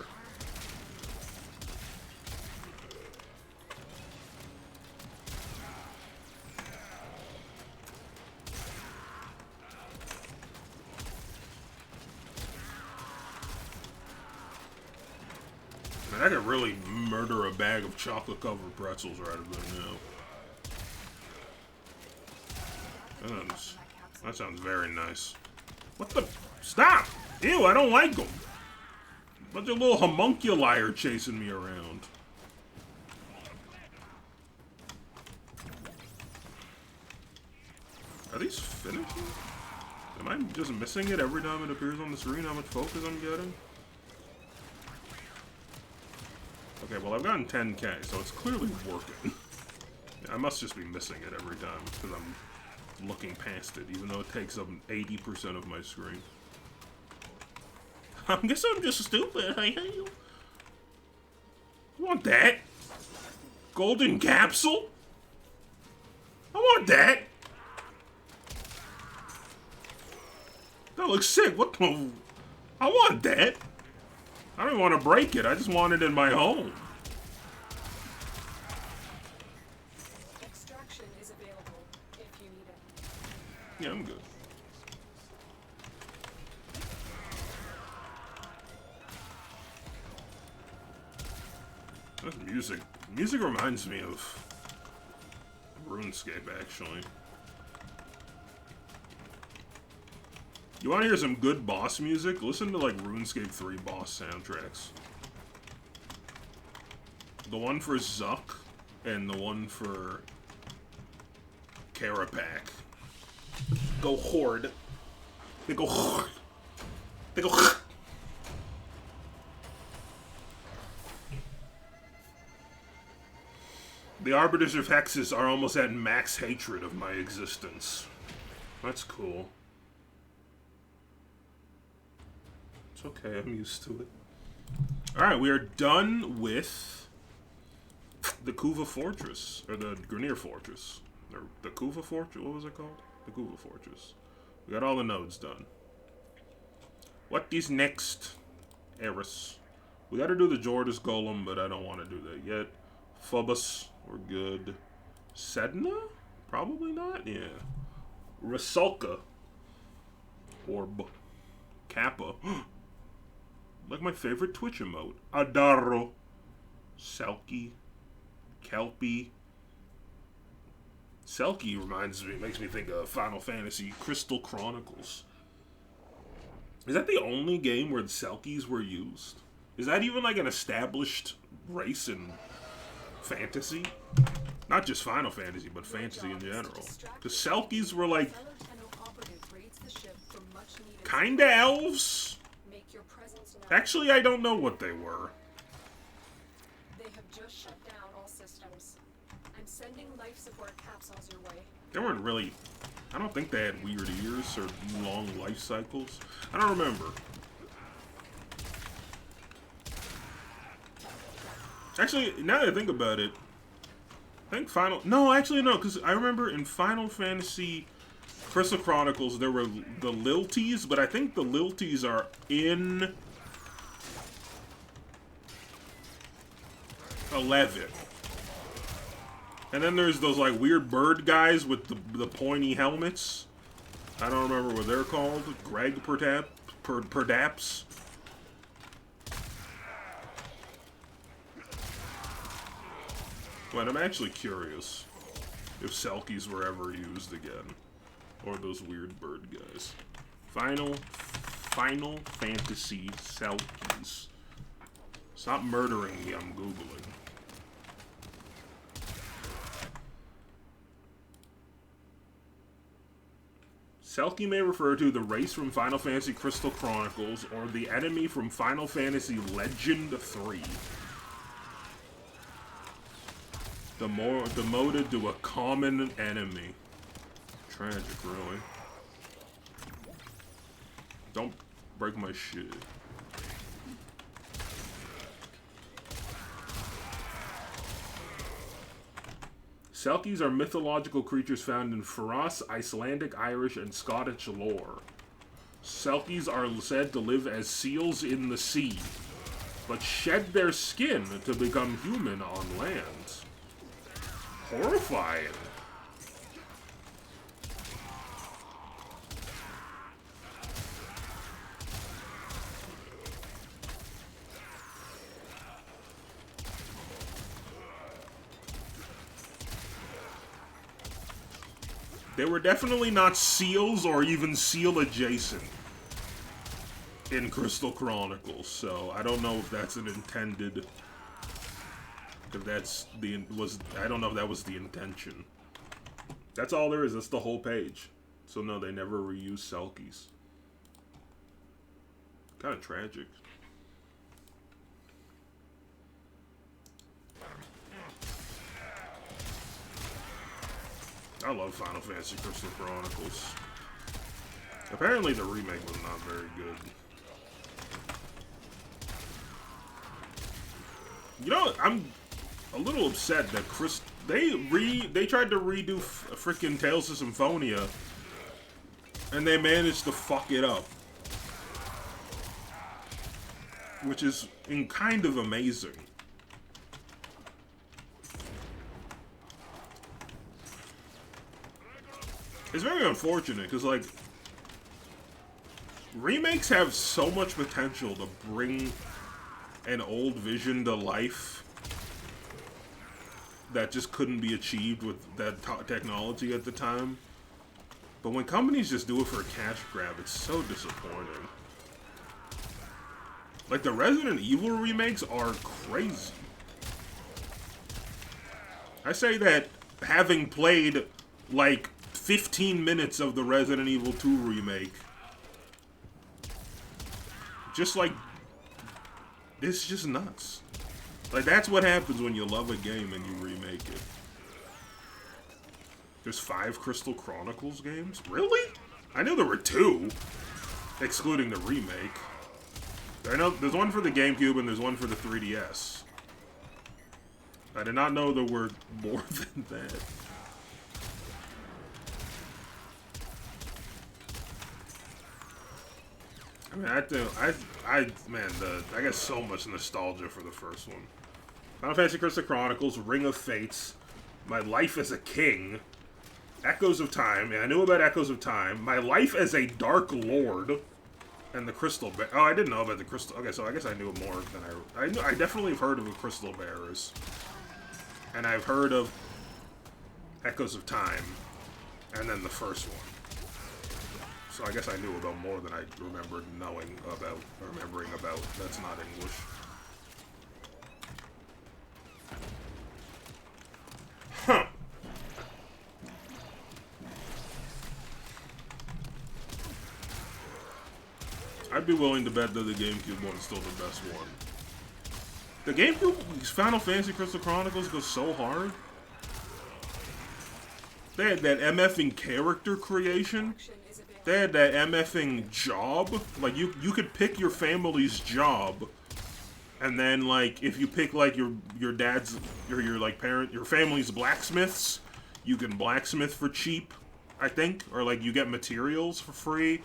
Man, I could really murder a bag of chocolate-covered pretzels right about now. That sounds very nice. What the? Stop! Ew, I don't like them. Bunch of little homunculi are chasing me around. these finishing? Am I just missing it every time it appears on the screen, how much focus I'm getting? Okay, well I've gotten 10k, so it's clearly working. I must just be missing it every time, because I'm looking past it, even though it takes up 80% of my screen. I guess I'm just stupid. I want that. Golden capsule? I want that. That looks sick. What the? I want that. I don't want to break it. I just want it in my home. Extraction is available if you need it. Yeah, I'm good. That's music. Music reminds me of RuneScape, actually. You want to hear some good boss music? Listen to, like, RuneScape 3 boss soundtracks. The one for Zuck and the one for Carapac. Go Horde. They go Horde. They go Horde. The Arbiters of Hexes are almost at max hatred of my existence. That's cool. It's okay, I'm used to it. Alright, we are done with the Kuva Fortress, or the Grenier Fortress. Or the Kuva Fortress, what was it called? The Kuva Fortress. We got all the nodes done. What is next? Eris. We gotta do the Jordis Golem, but I don't want to do that yet. Phobos, we're good. Sedna? Probably not, yeah. Rasulka. Orb. Kappa. Like my favorite Twitch emote. Adaro. Selkie. Kelpie. Selkie makes me think of Final Fantasy Crystal Chronicles. Is that the only game where the Selkies were used? Is that even like an established race in fantasy? Not just Final Fantasy, but fantasy in general. The Selkies were like kinda elves? Actually, I don't know what they were. They have just shut down all systems. I'm sending life support capsules your way. They weren't really... I don't think they had weird ears or long life cycles. I don't remember. Actually, now that I think about it, I think No, actually no, because I remember in Final Fantasy Crystal Chronicles there were the Lilties, but I think the Lilties are in 11. And then there's those like weird bird guys with the pointy helmets. I don't remember what they're called. Greg Perdaps. But I'm actually curious if Selkies were ever used again. Or those weird bird guys. Final Fantasy Selkies. Stop murdering me, I'm Googling. Selkie may refer to the race from Final Fantasy Crystal Chronicles or the enemy from Final Fantasy Legend 3. Demoted to a common enemy. Tragic, really. Don't break my shit. Selkies are mythological creatures found in Faroese, Icelandic, Irish, and Scottish lore. Selkies are said to live as seals in the sea, but shed their skin to become human on land. Horrifying. They were definitely not seals or even seal adjacent in Crystal Chronicles, so I don't know if that's an intended... If that's the... I don't know if that was the intention. That's all there is, that's the whole page. So no, they never reuse Selkies. Kind of tragic. I love Final Fantasy Crystal Chronicles. Apparently the remake was not very good. You know, I'm a little upset that they tried to redo freaking Tales of Symphonia, and they managed to fuck it up, which is kind of amazing. It's very unfortunate because, like, remakes have so much potential to bring an old vision to life that just couldn't be achieved with that technology at the time. But when companies just do it for a cash grab, it's so disappointing. Like, the Resident Evil remakes are crazy. I say that having played, like, 15 minutes of the Resident Evil 2 remake. Just like, it's just nuts. Like, that's what happens when you love a game and you remake it. There's 5 Crystal Chronicles games? Really? I knew there were 2, excluding the remake. I know there's one for the GameCube and there's one for the 3DS. I did not know there were more than that. I mean, I got so much nostalgia for the first one. Final Fantasy Crystal Chronicles, Ring of Fates, My Life as a King, Echoes of Time. Yeah, I knew about Echoes of Time. My Life as a Dark Lord, and the Crystal Bear. Oh, I didn't know about the Crystal. Okay, so I guess I knew more than I definitely have heard of the Crystal Bearers, and I've heard of Echoes of Time, and then the first one. So I guess I knew about more than I remembered remembering about. That's not English. Huh. I'd be willing to bet that the GameCube one's still the best one. The GameCube Final Fantasy Crystal Chronicles goes so hard. They had that MFing character creation. They had that MFing job. Like, you could pick your family's job. And then, like, if you pick, like, your dad's, or your family's blacksmiths, you can blacksmith for cheap, I think. Or, like, you get materials for free.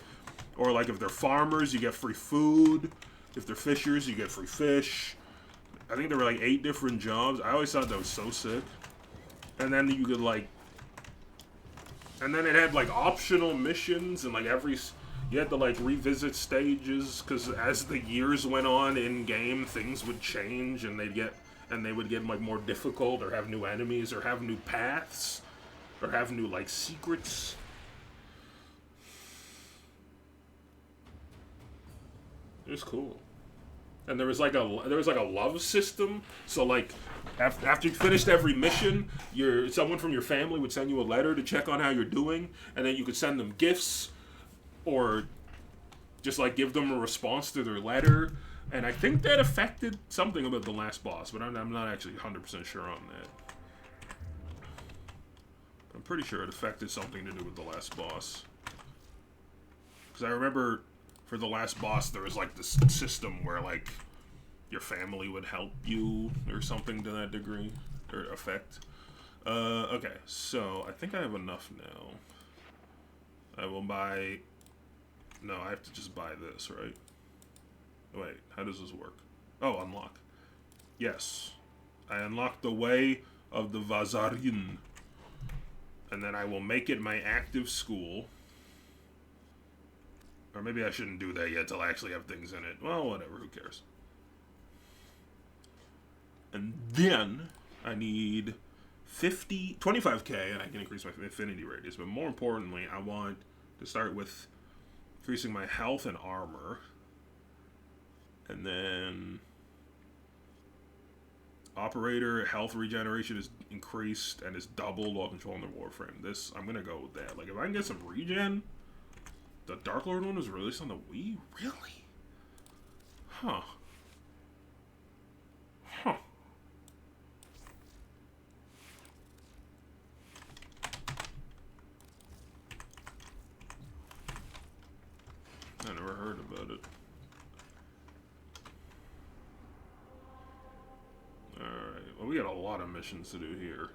Or, like, if they're farmers, you get free food. If they're fishers, you get free fish. I think there were, like, 8 different jobs. I always thought that was so sick. And then you could, like... And then it had, like, optional missions, and, like, you had to, like, revisit stages, because as the years went on in-game, things would change, and they would get, like, more difficult, or have new enemies, or have new paths, or have new, like, secrets. It was cool. And there was like a love system. So, like, after you finished every mission, someone from your family would send you a letter to check on how you're doing, and then you could send them gifts, or just, like, give them a response to their letter. And I think that affected something about the last boss, but I'm not actually 100% sure on that. I'm pretty sure it affected something to do with the last boss. Because I remember for the last boss, there was, like, this system where, like, your family would help you or something to that degree or effect. Okay, so I think I have enough now. I will buy... No, I have to just buy this, right? Wait, how does this work? Oh, unlock. Yes. I unlocked the Way of the Vazarin. And then I will make it my active school. Or maybe I shouldn't do that yet till I actually have things in it. Well, whatever, who cares? And then I need 25k, and I can increase my affinity radius. But more importantly, I want to start with increasing my health and armor. And then Operator health regeneration is increased and is doubled while controlling the Warframe. This, I'm gonna go with that. Like, if I can get some regen, the Dark Lord one was released on the Wii? Really? Huh. Huh. I never heard about it. Alright, well, we got a lot of missions to do here.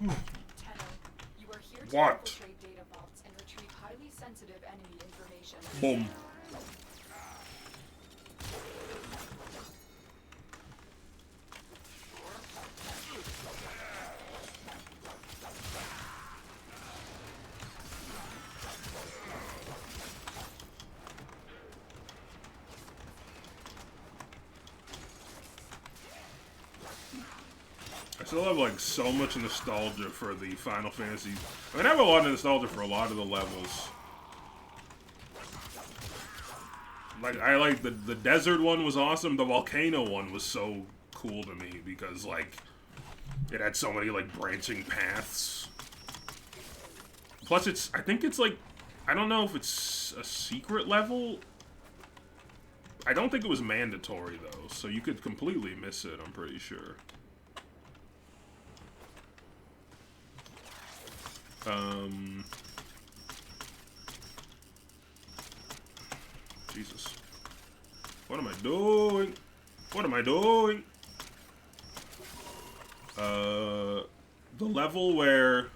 Tenno, you are here to What? infiltrate data vaults and retrieve highly sensitive enemy information. Boom. I still have like so much nostalgia for the Final Fantasy. I mean, I have a lot of nostalgia for a lot of the levels. Like, I like the desert one was awesome. The volcano one was so cool to me because like it had so many like branching paths. Plus, I think it's like, I don't know if it's a secret level. I don't think it was mandatory though, so you could completely miss it. I'm pretty sure. Jesus. What am I doing? What am I doing? The level where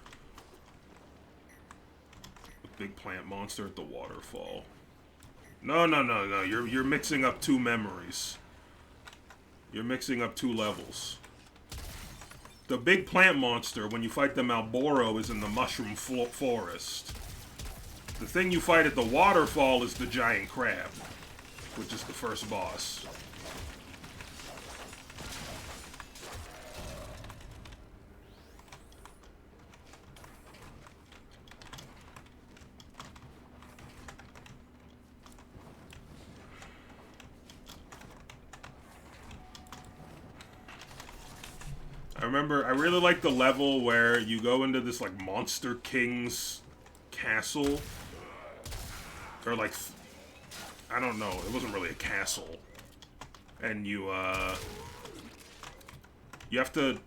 the big plant monster at the waterfall. No, you're mixing up two memories. You're mixing up two levels. The big plant monster, when you fight the Malboro, is in the mushroom forest. The thing you fight at the waterfall is the giant crab, which is the first boss. I really like the level where you go into this, like, Monster King's castle. Or, like, I don't know, it wasn't really a castle. And you have to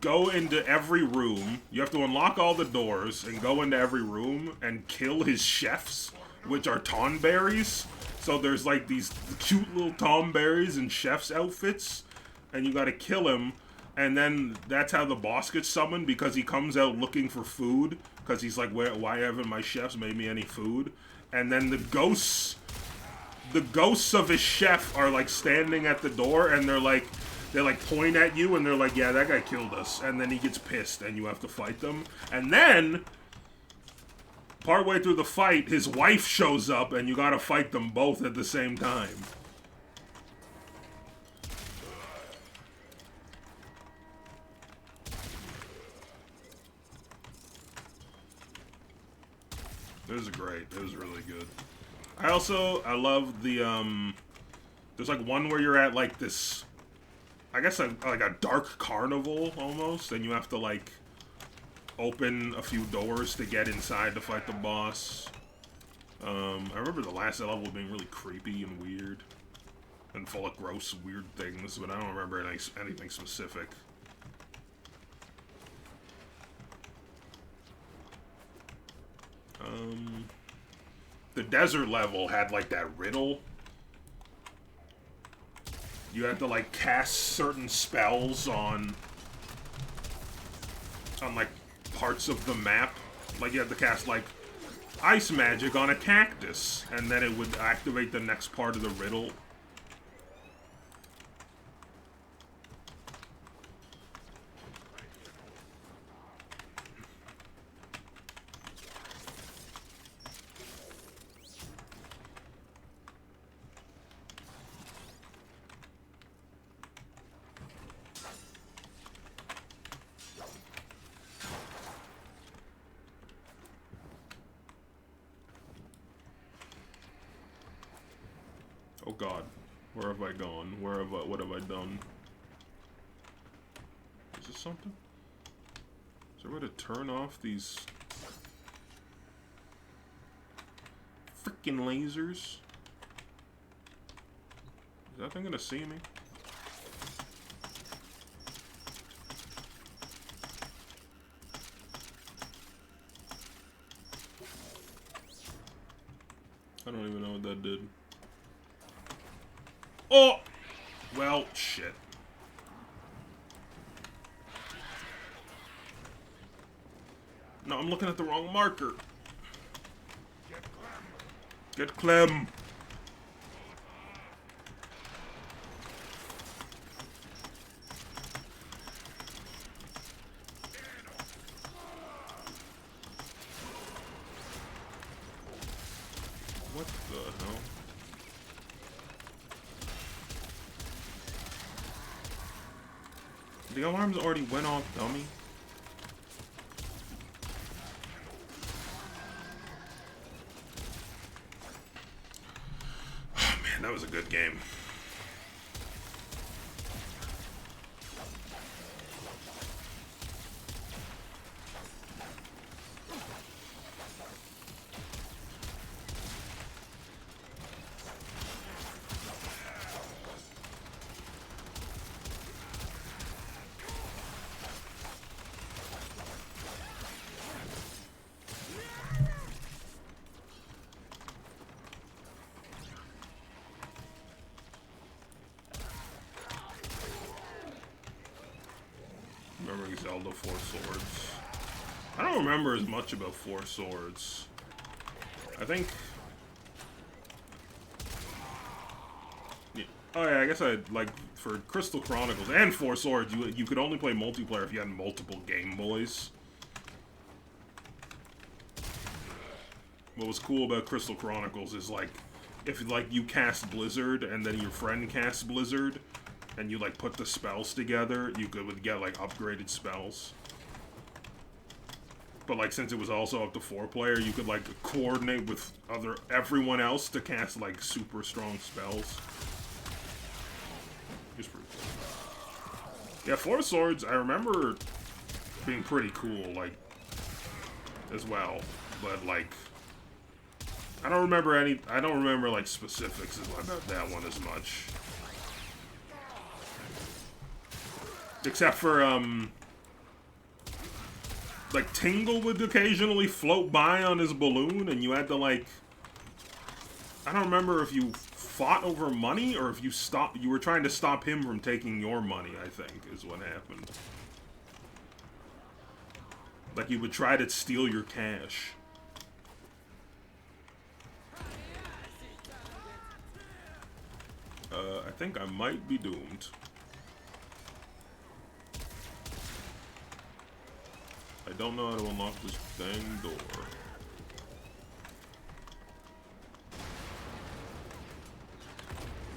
go into every room. You have to unlock all the doors and go into every room and kill his chefs, which are Tonberries. So there's, like, these cute little Tonberries in chef's outfits. And you gotta kill him. And then that's how the boss gets summoned, because he comes out looking for food. Because he's like, why haven't my chefs made me any food? And then the ghosts of his chef are like standing at the door, and they like point at you, and they're like, yeah, that guy killed us. And then he gets pissed, and you have to fight them. And then, partway through the fight, his wife shows up, and you gotta fight them both at the same time. It was great. It was really good. I love the, there's like one where you're at like this, I guess like a dark carnival almost, and you have to like open a few doors to get inside to fight the boss. I remember the last level being really creepy and weird, and full of gross, weird things, but I don't remember anything specific. The desert level had like that riddle. You had to like cast certain spells on like parts of the map. Like you had to cast like ice magic on a cactus, and then it would activate the next part of the riddle. God. Where have I gone? What have I done? Is this something? Is there a way to turn off these freaking lasers? Is that thing gonna see me? I don't even know what that did. Oh! Well, shit. No, I'm looking at the wrong marker. Get Clem. What the hell? The alarms already went off, dummy. Oh man, that was a good game. Remembering Zelda Four Swords. I don't remember as much about Four Swords. I think... Yeah. Oh yeah, I guess like, for Crystal Chronicles and Four Swords, you could only play multiplayer if you had multiple Game Boys. What was cool about Crystal Chronicles is, like, if, like, you cast Blizzard and then your friend casts Blizzard, and you, like, put the spells together, you would get, like, upgraded spells. But, like, since it was also up to 4-player, you could, like, coordinate with everyone else to cast, like, super strong spells. It's pretty cool. Yeah, Four Swords, I remember being pretty cool, like, as well. But, like, I don't remember, like, specifics about that one as much. Except for, like, Tingle would occasionally float by on his balloon, and you had to, like... I don't remember if you fought over money, or if you were trying to stop him from taking your money, I think, is what happened. Like, you would try to steal your cash. I think I might be doomed. I don't know how to unlock this dang door.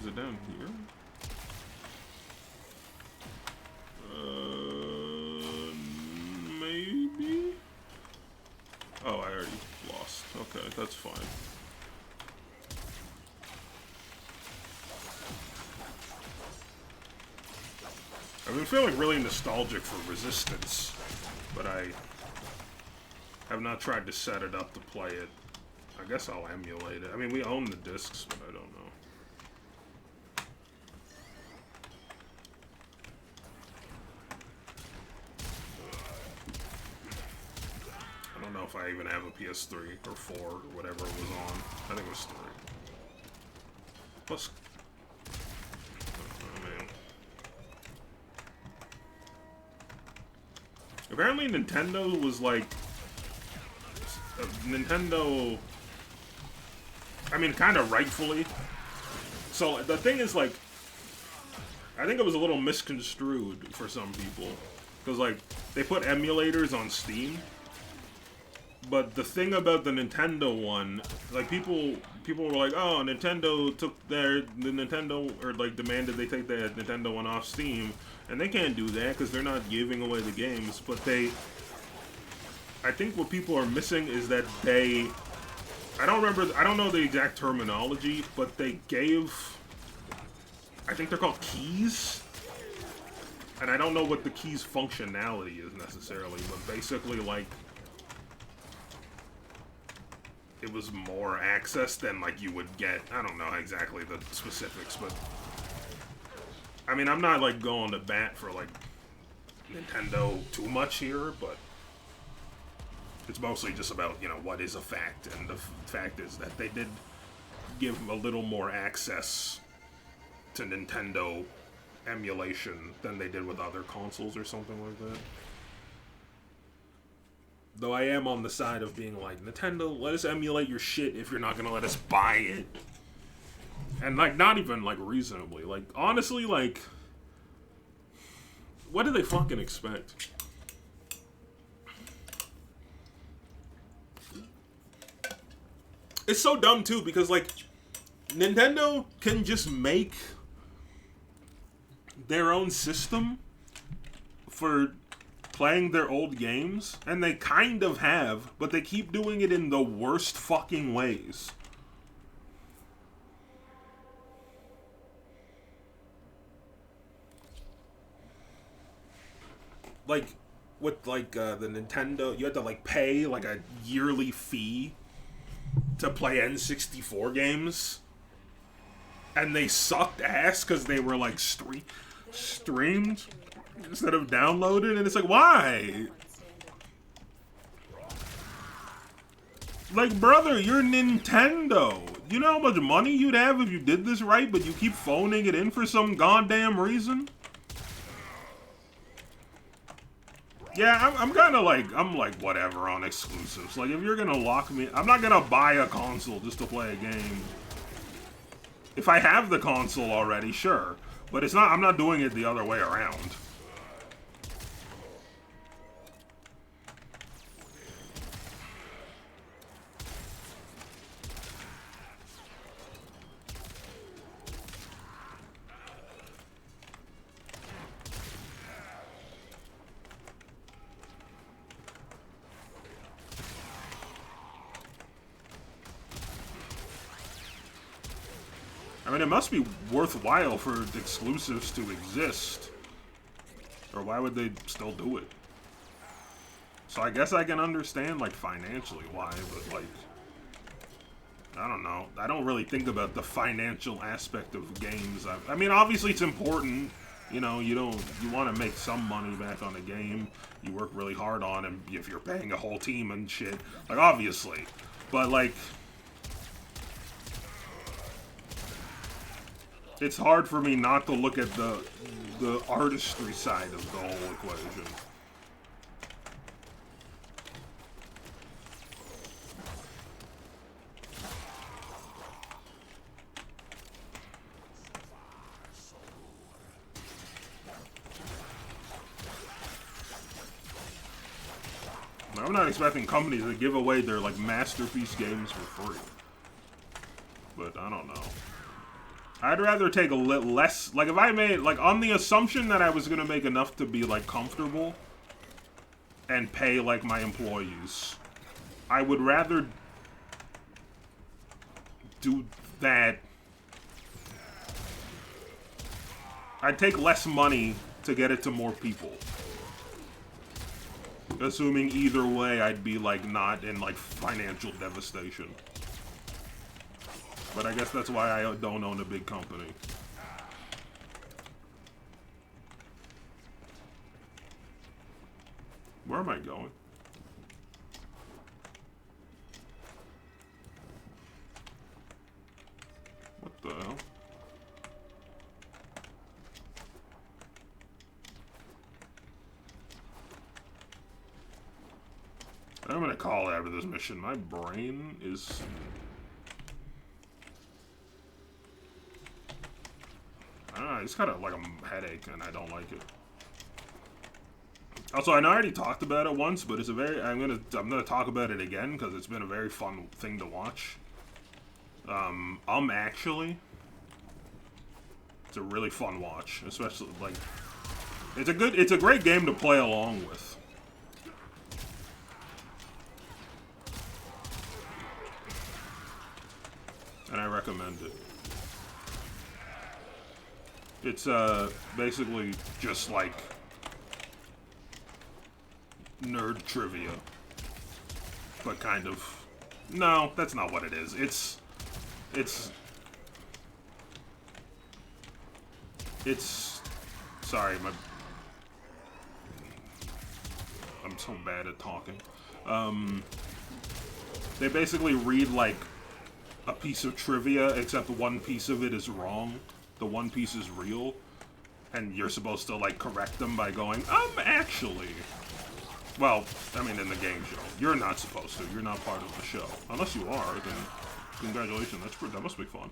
Is it down here? Maybe? Oh, I already lost. Okay, that's fine. I've been feeling really nostalgic for Resistance, but I have not tried to set it up to play it. I guess I'll emulate it. I mean, we own the discs, but I don't know. I don't know if I even have a PS3 or 4 or whatever it was on. I think it was 3. Plus... Apparently Nintendo was like... Nintendo... I mean, kind of rightfully. So, the thing is, like... I think it was a little misconstrued for some people. Because, like, they put emulators on Steam. But the thing about the Nintendo one... Like, people were like, oh, Nintendo took or, like, demanded they take the Nintendo one off Steam. And they can't do that because they're not giving away the games, but I think what people are missing is that I don't know the exact terminology, but they gave I think they're called keys. And I don't know what the keys functionality is necessarily, but basically, like, it was more access than, like, you would get. I don't know exactly the specifics, but I mean, I'm not, like, going to bat for, like, Nintendo too much here, but it's mostly just about, you know, what is a fact, and the fact is that they did give a little more access to Nintendo emulation than they did with other consoles or something like that. Though I am on the side of being like, Nintendo, let us emulate your shit if you're not gonna let us buy it. And, like, not even, like, reasonably. Like, honestly, like, what do they fucking expect? It's so dumb, too, because, like, Nintendo can just make their own system for playing their old games, and they kind of have, but they keep doing it in the worst fucking ways. Like, with, like, the Nintendo, you had to, like, pay, like, a yearly fee to play N64 games, and they sucked ass because they were, like, streamed instead of downloaded, and it's like, why? Like, brother, you're Nintendo. You know how much money you'd have if you did this right, but you keep phoning it in for some goddamn reason? Yeah, I'm kind of like, I'm like, whatever on exclusives. Like, if you're gonna lock me, I'm not gonna buy a console just to play a game. If I have the console already, sure. But it's not, I'm not doing it the other way around. I mean, it must be worthwhile for exclusives to exist. Or why would they still do it? So I guess I can understand, like, financially why, but, like, I don't know. I don't really think about the financial aspect of games. I mean, obviously it's important. You know, you want to make some money back on a game. You work really hard on it if you're paying a whole team and shit. Like, obviously. But, like, it's hard for me not to look at the artistry side of the whole equation. I'm not expecting companies to give away their, like, masterpiece games for free. But I don't know. I'd rather take a less, like, if I made, like, on the assumption that I was gonna make enough to be, like, comfortable and pay, like, my employees, I would rather do that. I'd take less money to get it to more people. Assuming either way I'd be, like, not in, like, financial devastation. But I guess that's why I don't own a big company. Where am I going? What the hell? I'm gonna call after this mission. My brain is... I don't know, it's kind of like a headache, and I don't like it. Also, I know I already talked about it once, but it's a very... I'm gonna talk about it again, because it's been a very fun thing to watch. Actually... It's a really fun watch, especially, like... It's a great game to play along with. And I recommend it. It's basically just like nerd trivia, but kind of. No, that's not what it is. It's. Sorry, I'm so bad at talking. They basically read like a piece of trivia, except one piece of it is wrong. The one piece is real, and you're supposed to like correct them by going, actually. Well, I mean, in the game show, you're not supposed to. You're not part of the show, unless you are. Then, congratulations. That must be fun.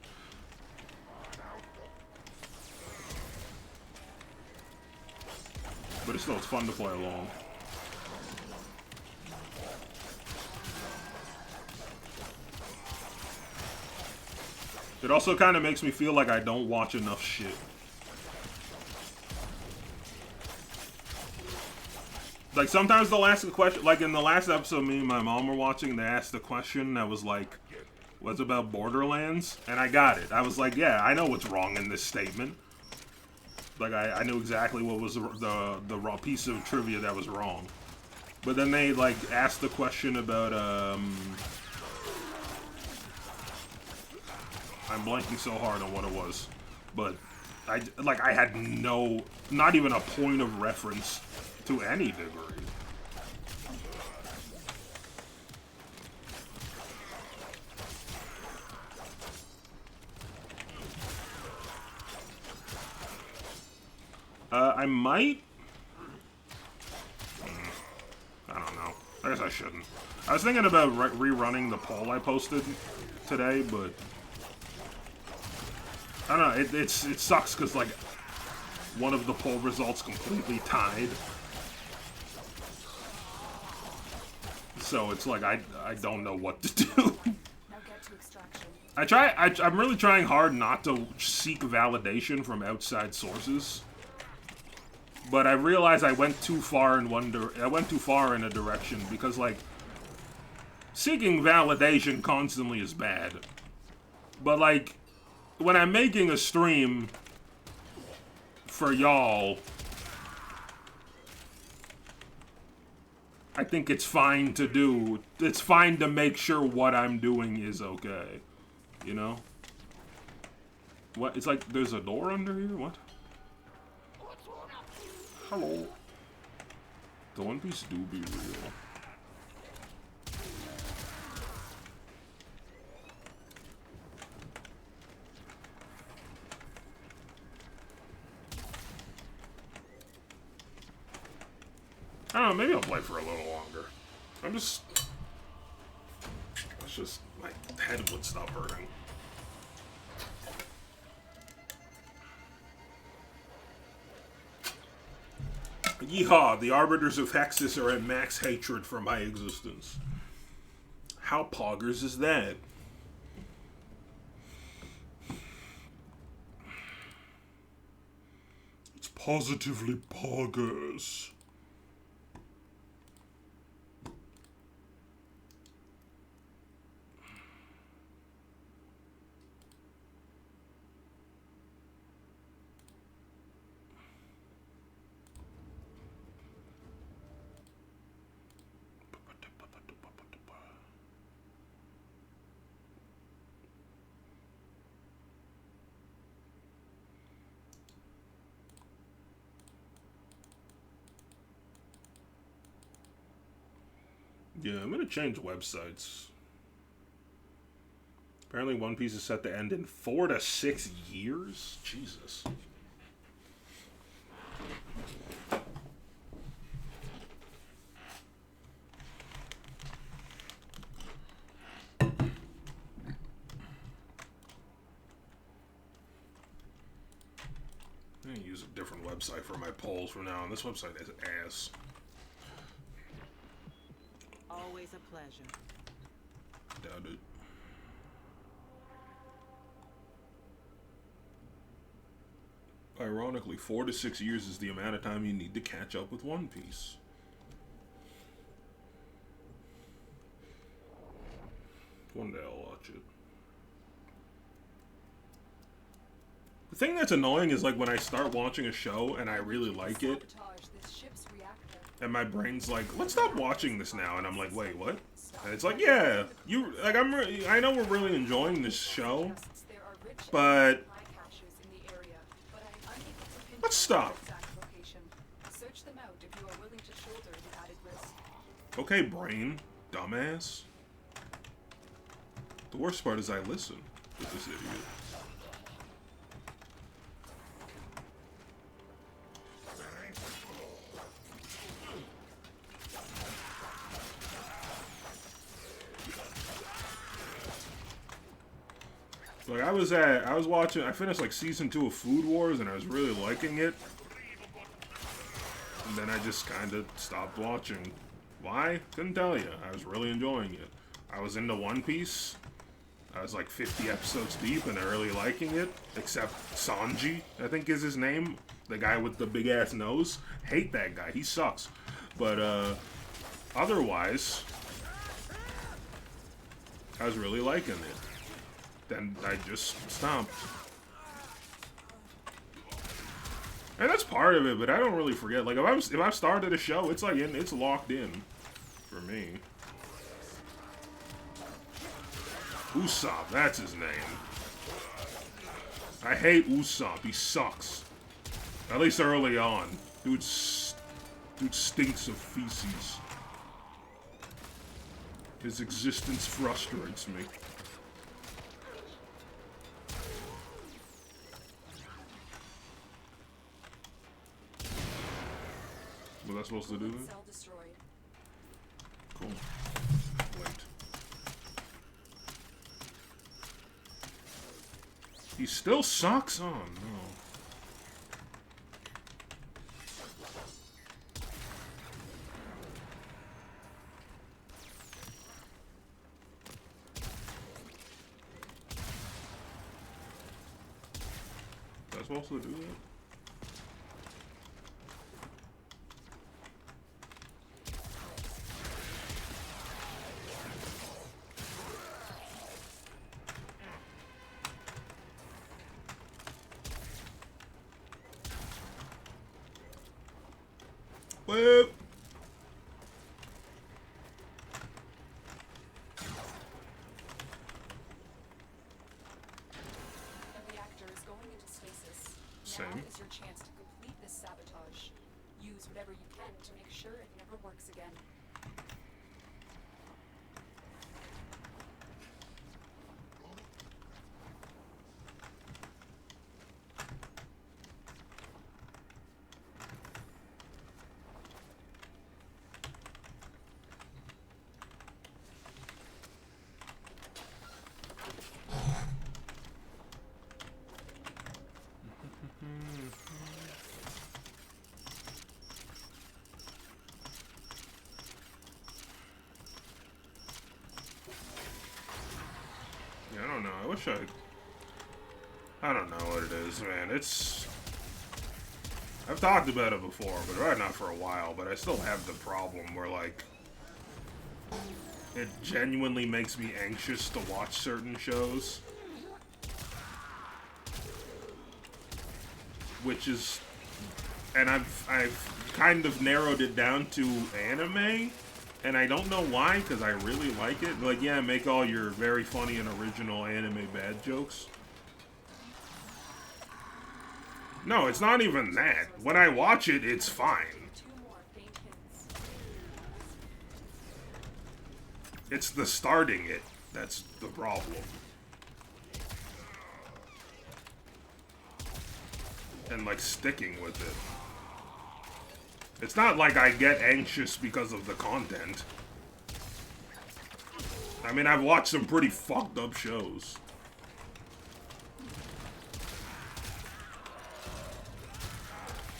But it's fun to play along. It also kind of makes me feel like I don't watch enough shit. Like, sometimes they'll ask a question, like in the last episode me and my mom were watching, they asked a question that was like, what's about Borderlands? And I got it. I was like, yeah, I know what's wrong in this statement. Like, I knew exactly what was the raw piece of trivia that was wrong. But then they, like, asked the question about, I'm blanking so hard on what it was. But, I had not even a point of reference to any degree. I might. I don't know. I guess I shouldn't. I was thinking about rerunning the poll I posted today, but I don't know. It sucks because like one of the poll results completely tied. So it's like I don't know what to do. Now get to extraction. I'm really trying hard not to seek validation from outside sources. But I realized I went too far in a direction because like seeking validation constantly is bad. But like when I'm making a stream for y'all, I think it's fine to do. It's fine to make sure what I'm doing is okay. You know? What? It's like there's a door under here? What? Hello. The One Piece do be real. I don't know, maybe I'll play for a little longer. It's just, my head would stop hurting. Yeehaw, the Arbiters of Hexus are at max hatred for my existence. How poggers is that? It's positively poggers. Yeah, I'm gonna change websites. Apparently One Piece is set to end in 4 to 6 years? Jesus. I'm gonna use a different website for my polls from now on. This website is ass. Always a pleasure. Doubt it. Ironically, 4 to 6 years is the amount of time you need to catch up with One Piece. One day I'll watch it. The thing that's annoying is like when I start watching a show and I really like it, Sabotage this ship's reactor. and my brain's like, let's stop watching this now, and I'm like, wait, what? And it's like, yeah, you like I know we're really enjoying this show, There are rich but supply caches in the area, but I'm unable to pinpoint let's stop. their exact location. Search them out if you are willing to shoulder the added risk. Okay, brain, dumbass. The worst part is I listen to this idiot. Like I was watching, I finished like season 2 of Food Wars and I was really liking it. And then I just kind of stopped watching. Why? Couldn't tell you. I was really enjoying it. I was into One Piece. I was like 50 episodes deep and I really liking it. Except Sanji, I think is his name. The guy with the big ass nose. Hate that guy. He sucks. But otherwise, I was really liking it. Then I just stopped. And that's part of it, but I don't really forget. Like if I've started a show, it's like it's locked in for me. Usopp, that's his name. I hate Usopp. He sucks. At least early on, dude stinks of feces. His existence frustrates me. Was I supposed to do that? Cell destroyed. Cool. Wait. He still sucks? Oh no. Was I supposed to do that? Whoop. The reactor is going into stasis. Same. Now is your chance to complete this sabotage. Use whatever you can to make sure it never works again. Yeah, I don't know. I wish I don't know what it is, man. I've talked about it before, but right now for a while, but I still have the problem where, like, it genuinely makes me anxious to watch certain shows. Which is... And I've kind of narrowed it down to anime, and I don't know why, because I really like it. Like, yeah, make all your very funny and original anime bad jokes. No, it's not even that. When I watch it, it's fine. 2 more faint hints. It's the starting it that's the problem. And, like, sticking with it. It's not like I get anxious because of the content. I mean, I've watched some pretty fucked up shows.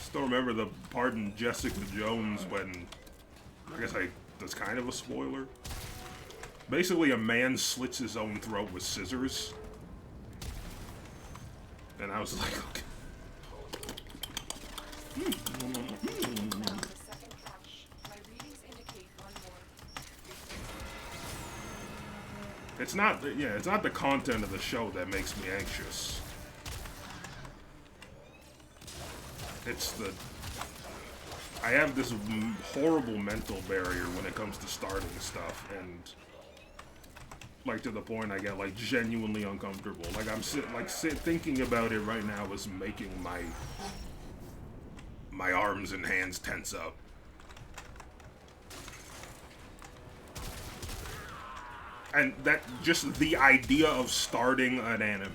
Still remember the part in Jessica Jones when... I guess that's kind of a spoiler. Basically, a man slits his own throat with scissors. And I was like, okay. Found the second cache. My readings indicate 1 more. It's not the content of the show that makes me anxious. It's the... I have this horrible mental barrier when it comes to starting stuff, and like to the point I get like genuinely uncomfortable. Like I'm thinking about it right now is making my arms and hands tense up. And that just the idea of starting an anime.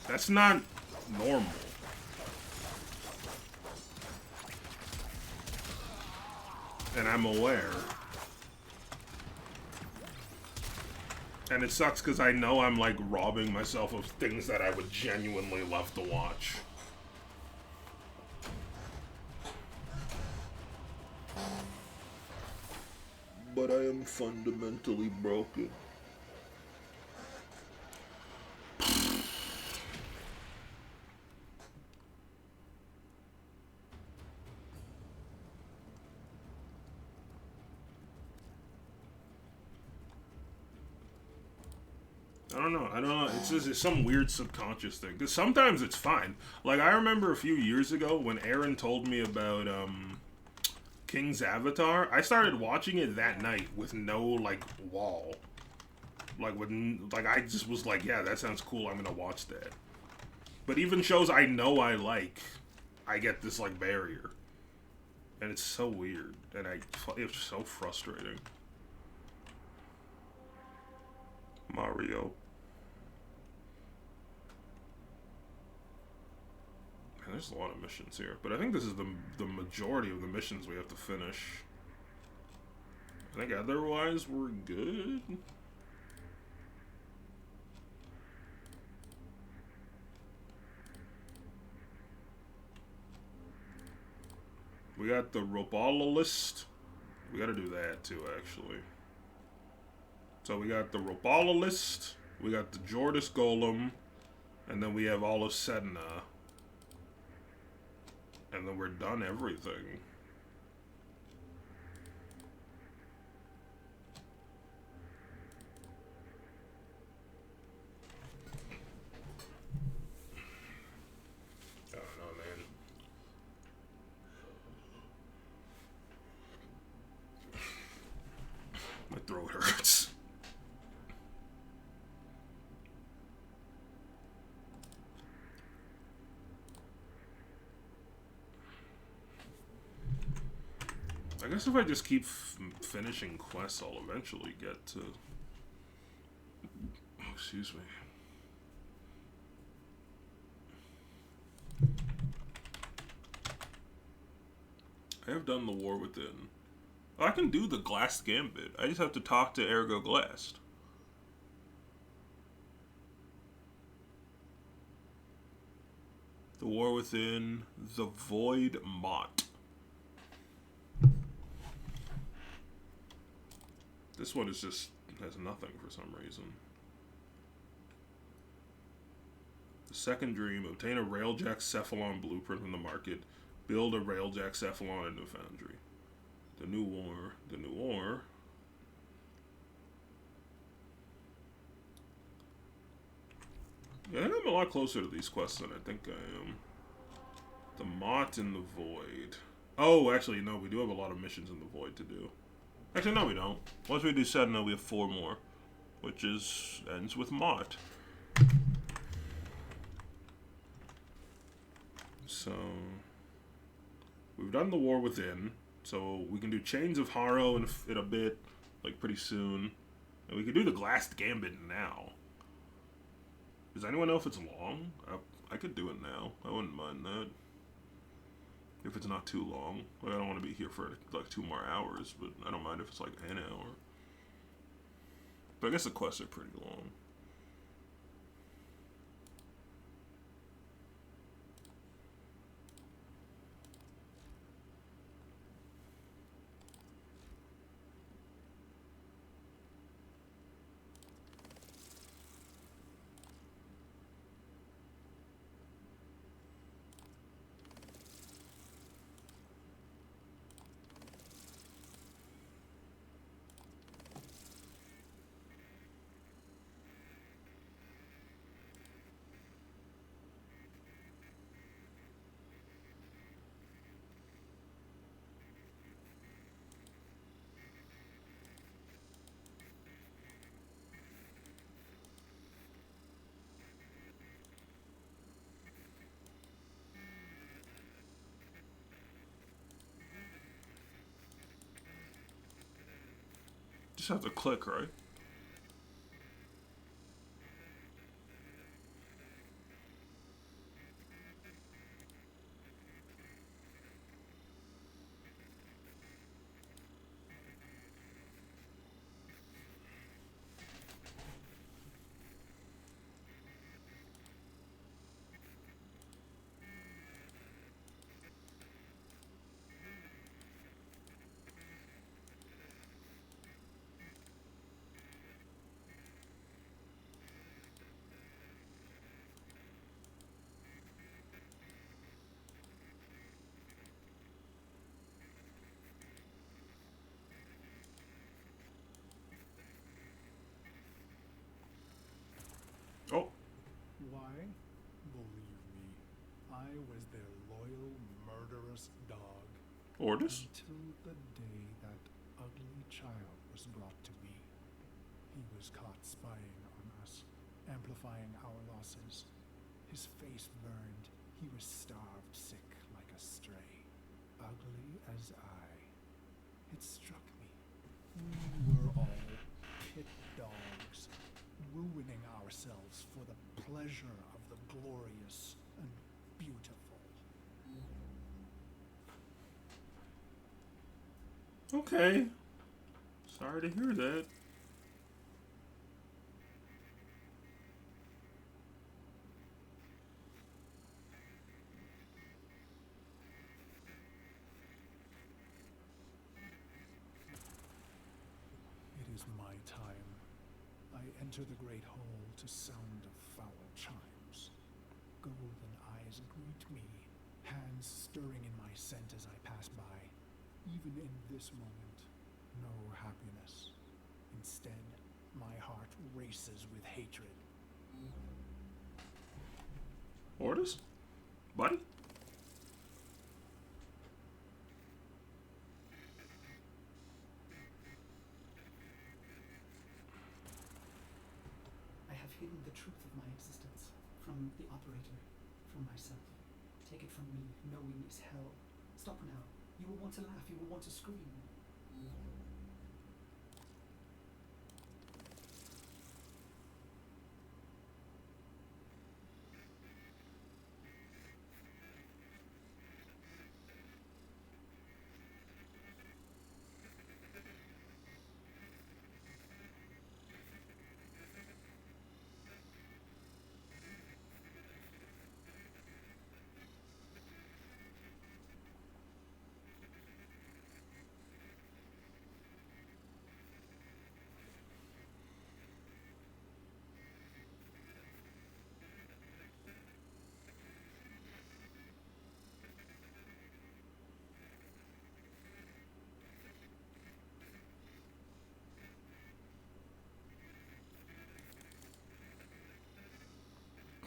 That's not normal. And I'm aware. And it sucks because I know I'm like robbing myself of things that I would genuinely love to watch. But I am fundamentally broken. I don't know. It's some weird subconscious thing. Because sometimes it's fine. Like, I remember a few years ago when Aaron told me about, King's Avatar. I started watching it that night with no, like, wall. I just was like, yeah, that sounds cool. I'm gonna watch that. But even shows I know I like, I get this, like, barrier. And it's so weird. And it's so frustrating. Mario. Man, there's a lot of missions here, but I think this is the majority of the missions we have to finish. I think otherwise we're good. We got the Robala list. We gotta do that too, actually. So we got the Robala list, we got the Jordis Golem, and then we have all of Sedna. And then we're done everything. I don't know, man. My throat hurts. I guess if I just keep finishing quests, I'll eventually get to... Oh, excuse me. I have done the War Within. Oh, I can do the Glass Gambit. I just have to talk to Ergo Glast. The War Within, the Void Mott. This one is just has nothing for some reason. The Second Dream, obtain a Railjack Cephalon blueprint from the market. Build a Railjack Cephalon in the foundry. The New War. Yeah, I think I'm a lot closer to these quests than I think I am. The Mott in the Void. Oh, actually, no, we do have a lot of missions in the Void to do. Actually, no, we don't. Once we do Sedna, we have 4 more, which ends with Mott. So we've done the War Within, so we can do Chains of Harrow in a bit, like pretty soon, and we can do the Glass Gambit now. Does anyone know if it's long? I could do it now. I wouldn't mind that. If it's not too long. Like, I don't want to be here for like 2 more hours, but I don't mind if it's like an hour. But I guess the quests are pretty long. just have to click, right? Oh, Why? Believe me, I was their loyal, murderous dog. Orders? Until the day that ugly child was brought to me. He was caught spying on us, amplifying our losses. His face burned. He was starved sick like a stray. Ugly as I. It struck me. We were all pit dogs, ruining ourselves for the pleasure of the glorious and beautiful. Okay. Sorry to hear that. It is my time. I enter the great hall to sound of foul chimes. Golden eyes greet me, hands stirring in my scent as I pass by. Even in this moment, no happiness. Instead, my heart races with hatred. Orders? Buddy? I have hidden the truth of my existence from the operator, from myself. Take it from me, knowing is hell. Stop now. You will want to laugh, you will want to scream.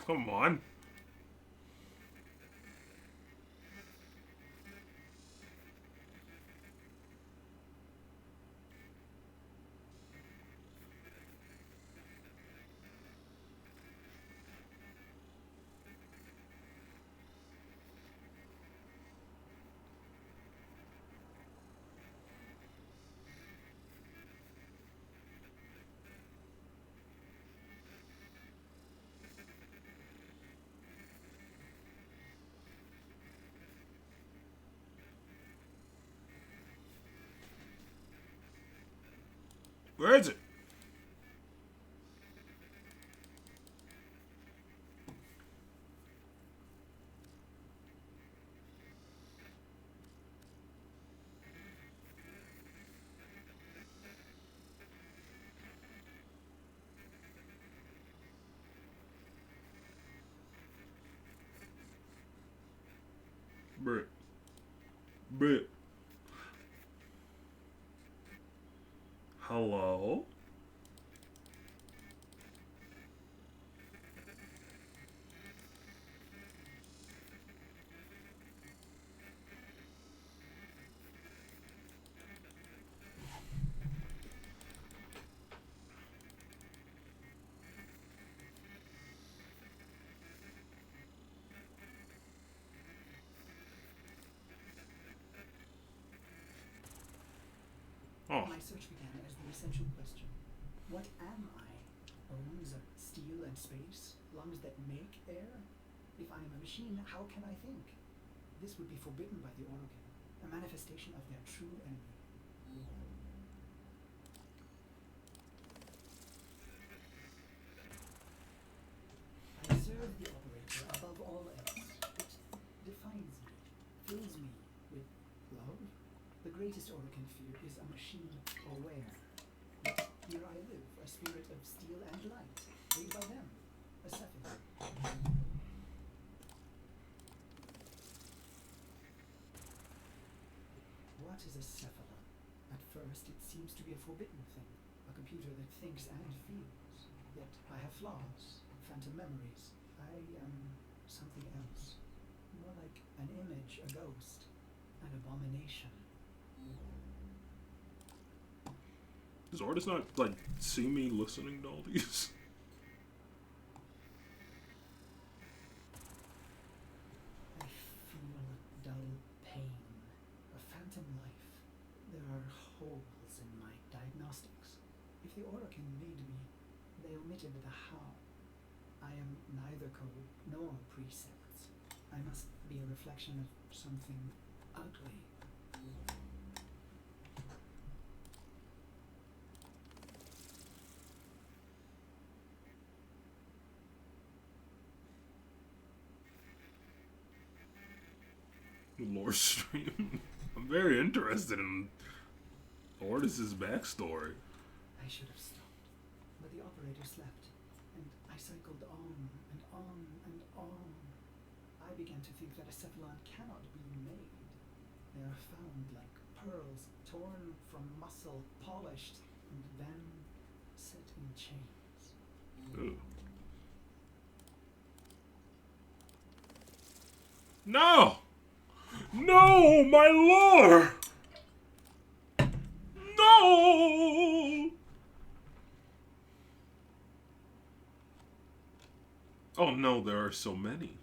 Come on. Where is it? Bruh. Bruh. Hello? Oh. My search began as the essential question. What am I? Owns steel and space? Lungs that make air? If I am a machine, how can I think? This would be forbidden by the Orokin, a manifestation of their true enemy. I serve the operator above all else. It defines me, fills me with love. The greatest Orokin fear is a machine aware. Yet here I live, a spirit of steel and light, made by them, a Cephalon. What is a Cephalon? At first it seems to be a forbidden thing, a computer that thinks and feels. Yet I have flaws, phantom memories. I am something else. More like an image, a ghost, an abomination. Does Artis not, like, see me listening to all these? I feel dull pain, a phantom life. There are holes in my diagnostics. If the Orokin made me, they omitted the how. I am neither code nor precepts. I must be a reflection of something ugly. Lore stream. I'm very interested in Artis's backstory. I should have stopped, but the operator slept, and I cycled on and on and on. I began to think that a Cephalon cannot be made. They are found like pearls, torn from muscle, polished, and then set in chains. Ugh. No! No, my lore! No! Oh no, there are so many.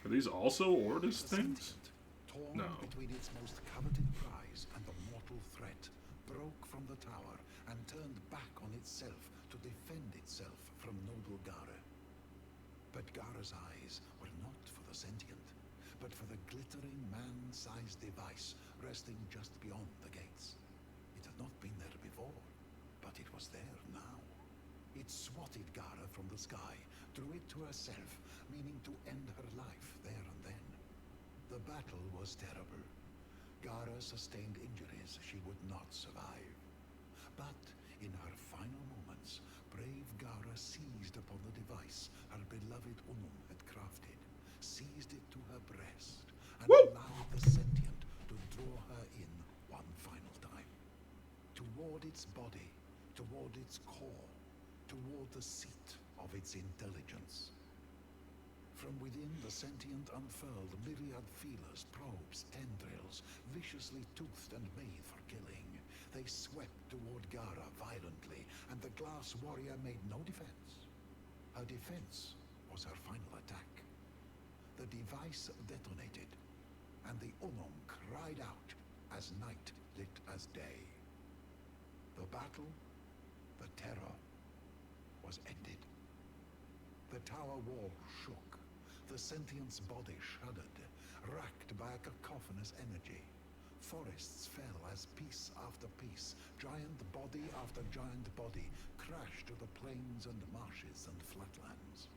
Are these also Ortis things? Torn No. between its most coveted prize and the mortal threat, broke from the tower and turned back on itself to defend itself from noble Gara. But Gara's eyes were not for the sentient, but for the glittering man-sized device resting just beyond the gates. It had not been there before, but it was there now. It swatted Gara from the sky, drew it to herself, meaning to end her life there and then. The battle was terrible. Gara sustained injuries she would not survive. But in her final moments, brave Gara seized upon the device her beloved Unum had crafted, seized it to her breast, and allowed the sentient to draw her in one final time. Toward its body, toward its core, toward the seat of its intelligence. From within, the sentient unfurled myriad feelers, probes, tendrils, viciously toothed and made for killing. They swept toward Gara violently, and the glass warrior made no defense. Her defense was her final attack. The device detonated, and the Unum cried out as night lit as day. The battle, the terror, was ended. The tower wall shook. The sentient's body shuddered, racked by a cacophonous energy. Forests fell as piece after piece, giant body after giant body, crashed to the plains and marshes and flatlands.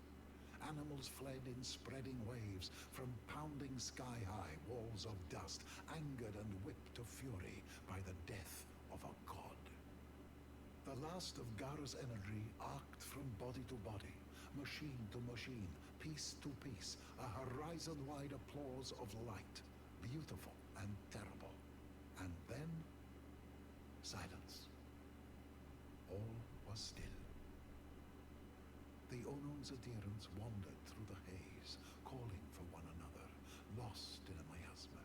Animals fled in spreading waves from pounding sky-high walls of dust, angered and whipped to fury by the death of a god. The last of Gara's energy arced from body to body, machine to machine, piece to piece, a horizon-wide applause of light, beautiful and terrible. And then, silence. All was still. The Onum's adherents wandered through the haze, calling for one another, lost in a miasma.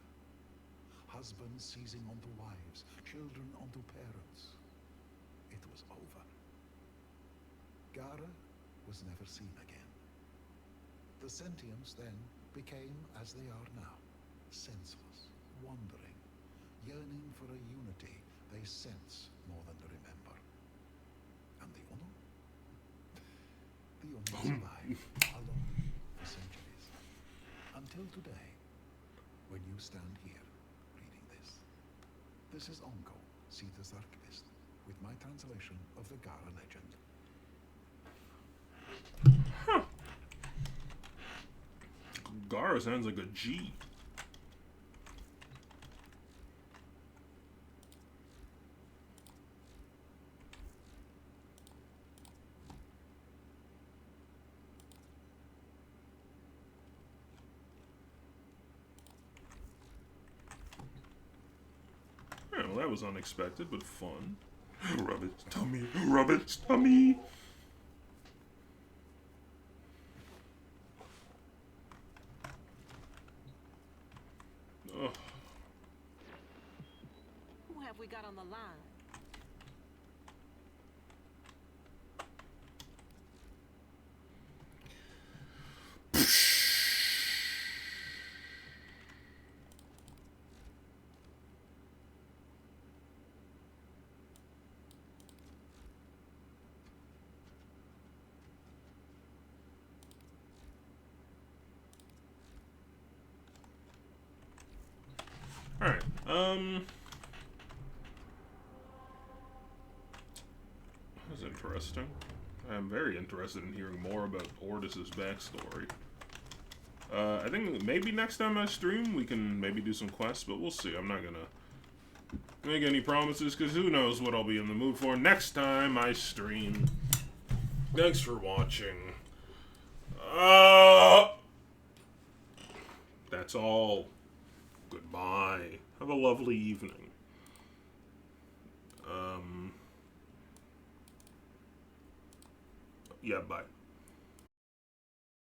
Husbands seizing onto wives, children onto parents. It was over. Gara was never seen again. The sentients then became as they are now, senseless, wandering, yearning for a unity they sense more than they remember. And the Uno? The Uno survived, alone, for centuries. Until today, when you stand here, reading this. This is Onko, Sita's archivist, with my translation of the Gara legend. Huh. Gara sounds like a G. Yeah, well, that was unexpected, but fun. Rub it, tummy, rub it, tummy. Ugh. Who have we got on the line? Alright, that was interesting. I'm very interested in hearing more about Ordis's backstory. I think maybe next time I stream, we can maybe do some quests, but we'll see. I'm not gonna make any promises, because who knows what I'll be in the mood for next time I stream. Thanks for watching. That's all. Goodbye. Have a lovely evening. Yeah, bye.